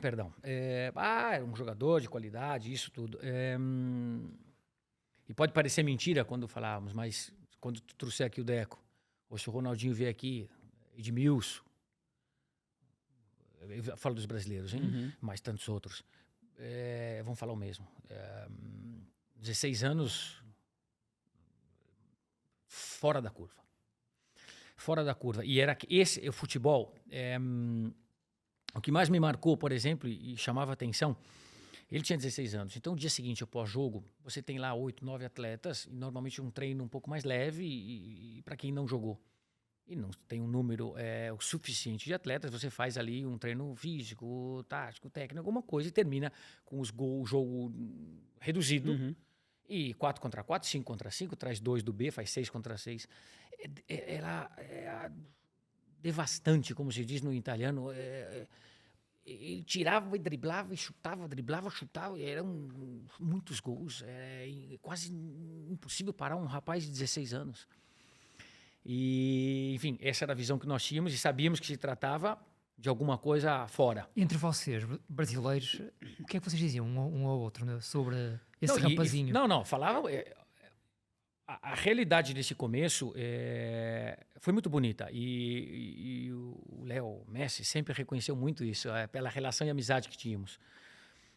perdão, era um jogador de qualidade, isso tudo. E pode parecer mentira quando falávamos, mas quando tu trouxer aqui o Deco, ou se o Ronaldinho vier aqui, Edmilson, eu falo dos brasileiros, hein? Mas tantos outros, vão falar o mesmo. 16 anos fora da curva. Fora da curva. E era esse o futebol. O que mais me marcou, por exemplo, e chamava atenção, ele tinha 16 anos. Então, no dia seguinte, após jogo, você tem lá 8, 9 atletas, e normalmente um treino um pouco mais leve e para quem não jogou. E não tem um número o suficiente de atletas, você faz ali um treino físico, tático, técnico, alguma coisa, e termina com o jogo reduzido. E 4 contra 4, 5 contra 5, traz 2 do B, faz 6 contra 6. Era devastante, como se diz no italiano. Ele tirava e driblava, e chutava, driblava, chutava. Eram muitos gols. Quase impossível parar um rapaz de 16 anos. E, enfim, essa era a visão que nós tínhamos e sabíamos que se tratava de alguma coisa fora. Entre vocês, brasileiros, o que é que vocês diziam um ao outro, né, sobre esse rapazinho? Falava... A realidade desse começo foi muito bonita. E o Léo Messi sempre reconheceu muito isso, pela relação e amizade que tínhamos.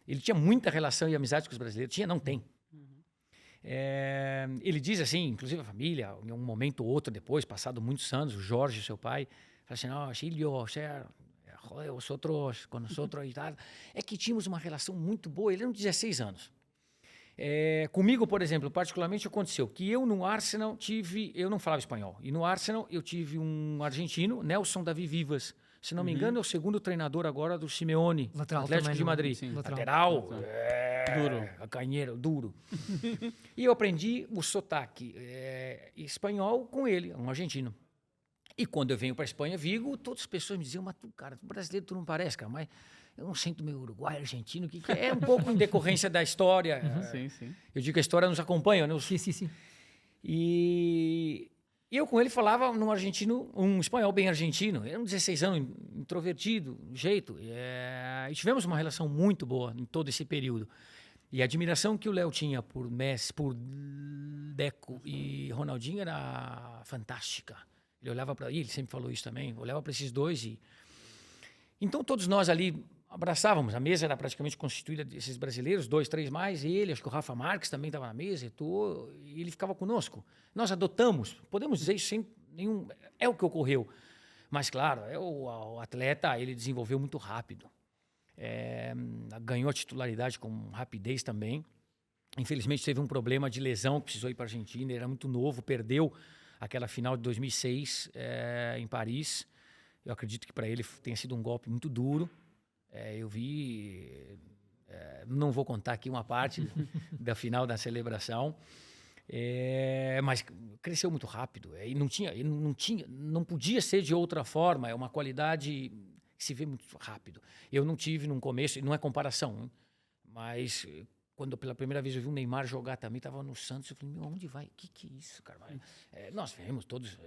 Ele tinha muita relação e amizade com os brasileiros. Não tem. Ele diz assim, inclusive a família, em um momento ou outro depois, passado muitos anos, o Jorge, seu pai, fala assim, não, Silvio, vosotros, com nosotros e tal. É que tínhamos uma relação muito boa. Ele era de 16 anos. Comigo, por exemplo, particularmente aconteceu que eu no Arsenal eu não falava espanhol, e no Arsenal eu tive um argentino, Nelson Davi Vivas, se não me engano é o segundo treinador agora do Simeone, lateral Atlético de Madrid. Sim, lateral. Duro. Canheiro, duro. E eu aprendi o sotaque espanhol com ele, um argentino. E quando eu venho para a Espanha, Vigo, todas as pessoas me diziam, mas tu, cara, tu brasileiro, tu não parece, cara, mas eu não sinto meu uruguaio, argentino, que é um pouco em decorrência da história. Sim. Eu digo que a história nos acompanha, né? Sim. E E eu com ele falava um espanhol bem argentino. Era um 16 anos, introvertido, jeito. E tivemos uma relação muito boa em todo esse período. E a admiração que o Léo tinha por Messi, por Deco e Ronaldinho era fantástica. Ele olhava para ele sempre falou isso também. Olhava para esses dois e então todos nós ali abraçávamos. A mesa era praticamente constituída desses brasileiros, 2, 3 mais, ele, acho que o Rafa Marques também estava na mesa, e ele ficava conosco. Nós adotamos, podemos dizer isso sem nenhum... É o que ocorreu. Mas, claro, o atleta, ele desenvolveu muito rápido. Ganhou a titularidade com rapidez também. Infelizmente, teve um problema de lesão, precisou ir para a Argentina, ele era muito novo, perdeu aquela final de 2006 em Paris. Eu acredito que para ele tenha sido um golpe muito duro. Eu vi, não vou contar aqui uma parte da final da celebração, mas cresceu muito rápido. E não podia ser de outra forma. É uma qualidade que se vê muito rápido. Eu não tive no começo, não é comparação, hein? Mas quando pela primeira vez eu vi o Neymar jogar também, estava no Santos, eu falei, meu, onde vai? O que é isso, cara? Nós vemos todos...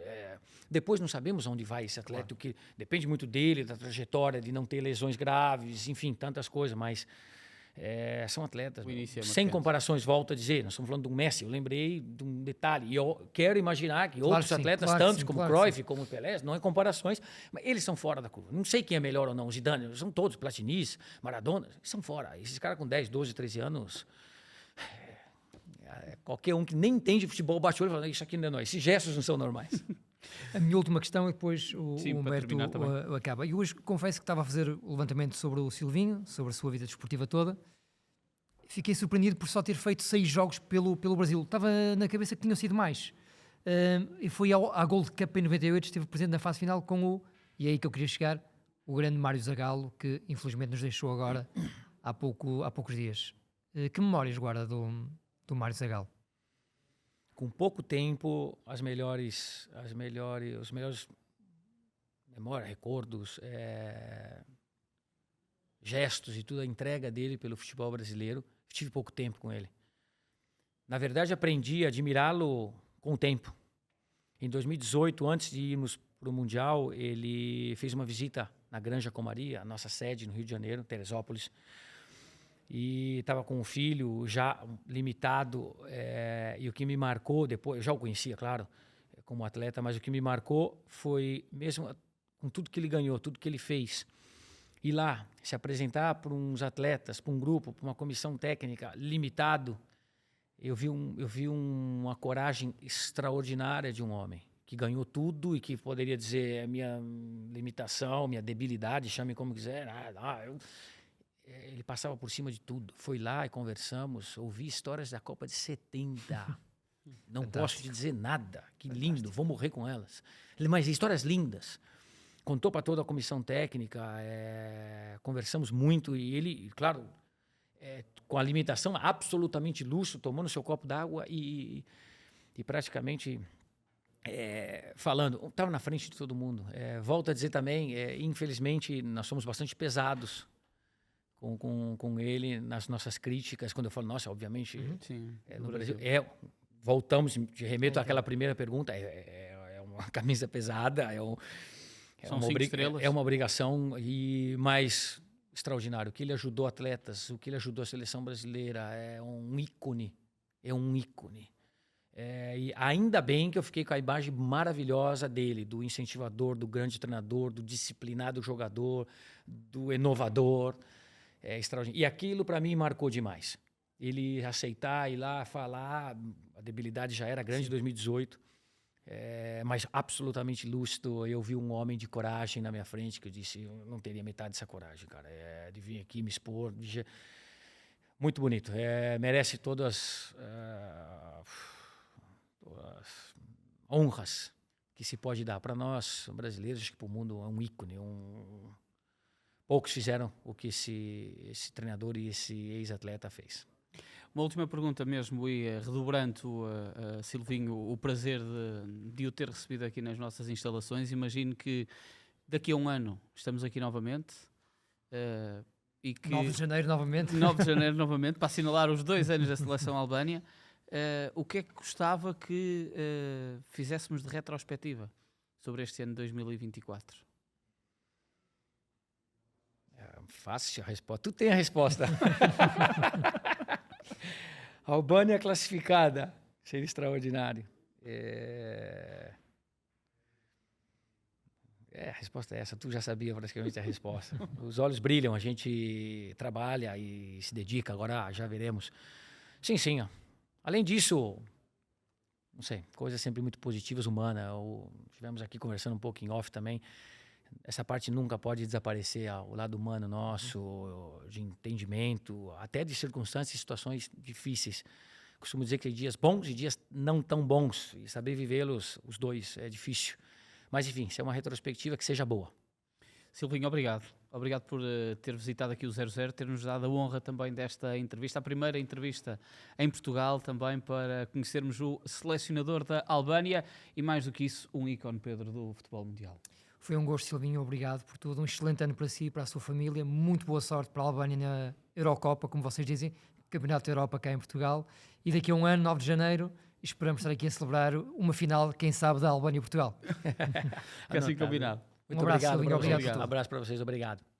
depois não sabemos onde vai esse atleta, claro. Que depende muito dele, da trajetória, de não ter lesões graves, enfim, tantas coisas, mas são atletas. Sem comparações, volto a dizer, nós estamos falando do Messi, eu lembrei de um detalhe, e eu quero imaginar que outros atletas, tantos como Cruyff, como Pelé, não é comparações, mas eles são fora da curva. Não sei quem é melhor ou não, Zidane, são todos, Platini, Maradona, são fora. Esses caras com 10, 12, 13 anos, qualquer um que nem entende futebol bate o olho e fala, isso aqui não é nós, esses gestos não são normais. A minha última questão e depois o Humberto acaba. E hoje confesso que estava a fazer o levantamento sobre o Silvinho, sobre a sua vida desportiva toda. Fiquei surpreendido por só ter feito 6 jogos pelo Brasil. Estava na cabeça que tinham sido mais. E foi à Gold Cup em 98, esteve presente na fase final com e é aí que eu queria chegar, o grande Mário Zagallo, que infelizmente nos deixou agora há poucos dias. Que memórias guarda do Mário Zagallo? Com pouco tempo, os melhores memórias, recordos, gestos e tudo, a entrega dele pelo futebol brasileiro. Tive pouco tempo com ele. Na verdade, aprendi a admirá-lo com o tempo. Em 2018, antes de irmos para o Mundial, ele fez uma visita na Granja Comaria, a nossa sede no Rio de Janeiro, Teresópolis. E estava com um filho já limitado, e o que me marcou depois, eu já o conhecia, claro, como atleta, mas o que me marcou foi, mesmo com tudo que ele ganhou, tudo que ele fez, ir lá, se apresentar para uns atletas, para um grupo, para uma comissão técnica limitado, eu vi uma coragem extraordinária de um homem, que ganhou tudo e que poderia dizer minha limitação, minha debilidade, chame como quiser, ele passava por cima de tudo. Foi lá e conversamos, ouvi histórias da Copa de 70. Não posso te dizer nada. Que lindo, vou morrer com elas. Mas histórias lindas. Contou para toda a comissão técnica, conversamos muito e ele, claro, com a limitação, absolutamente lúcido, tomando seu copo d'água e praticamente falando. Estava na frente de todo mundo. Volto a dizer também, infelizmente, nós somos bastante pesados com ele nas nossas críticas. Quando eu falo, nossa, obviamente, no Brasil, voltamos, te remeto àquela primeira pergunta, é uma camisa pesada, é uma obrigação, mais extraordinário. O que ele ajudou atletas, o que ele ajudou a seleção brasileira, é um ícone. E ainda bem que eu fiquei com a imagem maravilhosa dele, do incentivador, do grande treinador, do disciplinado jogador, do inovador. Extraordinário. E aquilo, para mim, marcou demais. Ele aceitar, ir lá, falar, a debilidade já era grande em 2018, mas absolutamente lúcido. Eu vi um homem de coragem na minha frente, que eu disse, eu não teria metade dessa coragem, cara, de vir aqui me expor. Muito bonito. Merece todas as honras que se pode dar. Para nós, brasileiros, acho que para o mundo é um ícone, poucos fizeram o que esse treinador e esse ex-atleta fez. Uma última pergunta mesmo, e redobrando, Silvinho, o prazer de o ter recebido aqui nas nossas instalações. Imagino que daqui a um ano estamos aqui novamente. E que 9 de janeiro novamente. 9 de janeiro novamente, para assinalar os 2 anos da seleção Albânia. o que é que gostava que fizéssemos de retrospectiva sobre este ano de 2024? Fácil a resposta. Tu tem a resposta. Albânia classificada. Seria extraordinário. A resposta é essa. Tu já sabia praticamente a resposta. Os olhos brilham, a gente trabalha e se dedica. Agora já veremos. Sim, sim. Ó. Além disso, não sei, coisas sempre muito positivas, humanas. Estivemos aqui conversando um pouco em off também. Essa parte nunca pode desaparecer, o lado humano nosso, de entendimento, até de circunstâncias e situações difíceis. Costumo dizer que tem dias bons e dias não tão bons, e saber vivê-los, os dois, é difícil. Mas enfim, se é uma retrospectiva que seja boa. Silvinho, obrigado. Obrigado por ter visitado aqui o 00, ter-nos dado a honra também desta entrevista, a primeira entrevista em Portugal também para conhecermos o selecionador da Albânia e mais do que isso, um ícone, Pedro, do futebol mundial. Foi um gosto, Silvinho, obrigado por tudo. Um excelente ano para si e para a sua família. Muito boa sorte para a Albânia na Eurocopa, como vocês dizem, Campeonato da Europa cá em Portugal. E daqui a um ano, 9 de janeiro, esperamos estar aqui a celebrar uma final, quem sabe, da Albânia e Portugal. Fica assim combinado. Muito Um abraço, obrigado. Silvinho, obrigado por Um tudo. abraço para vocês, obrigado.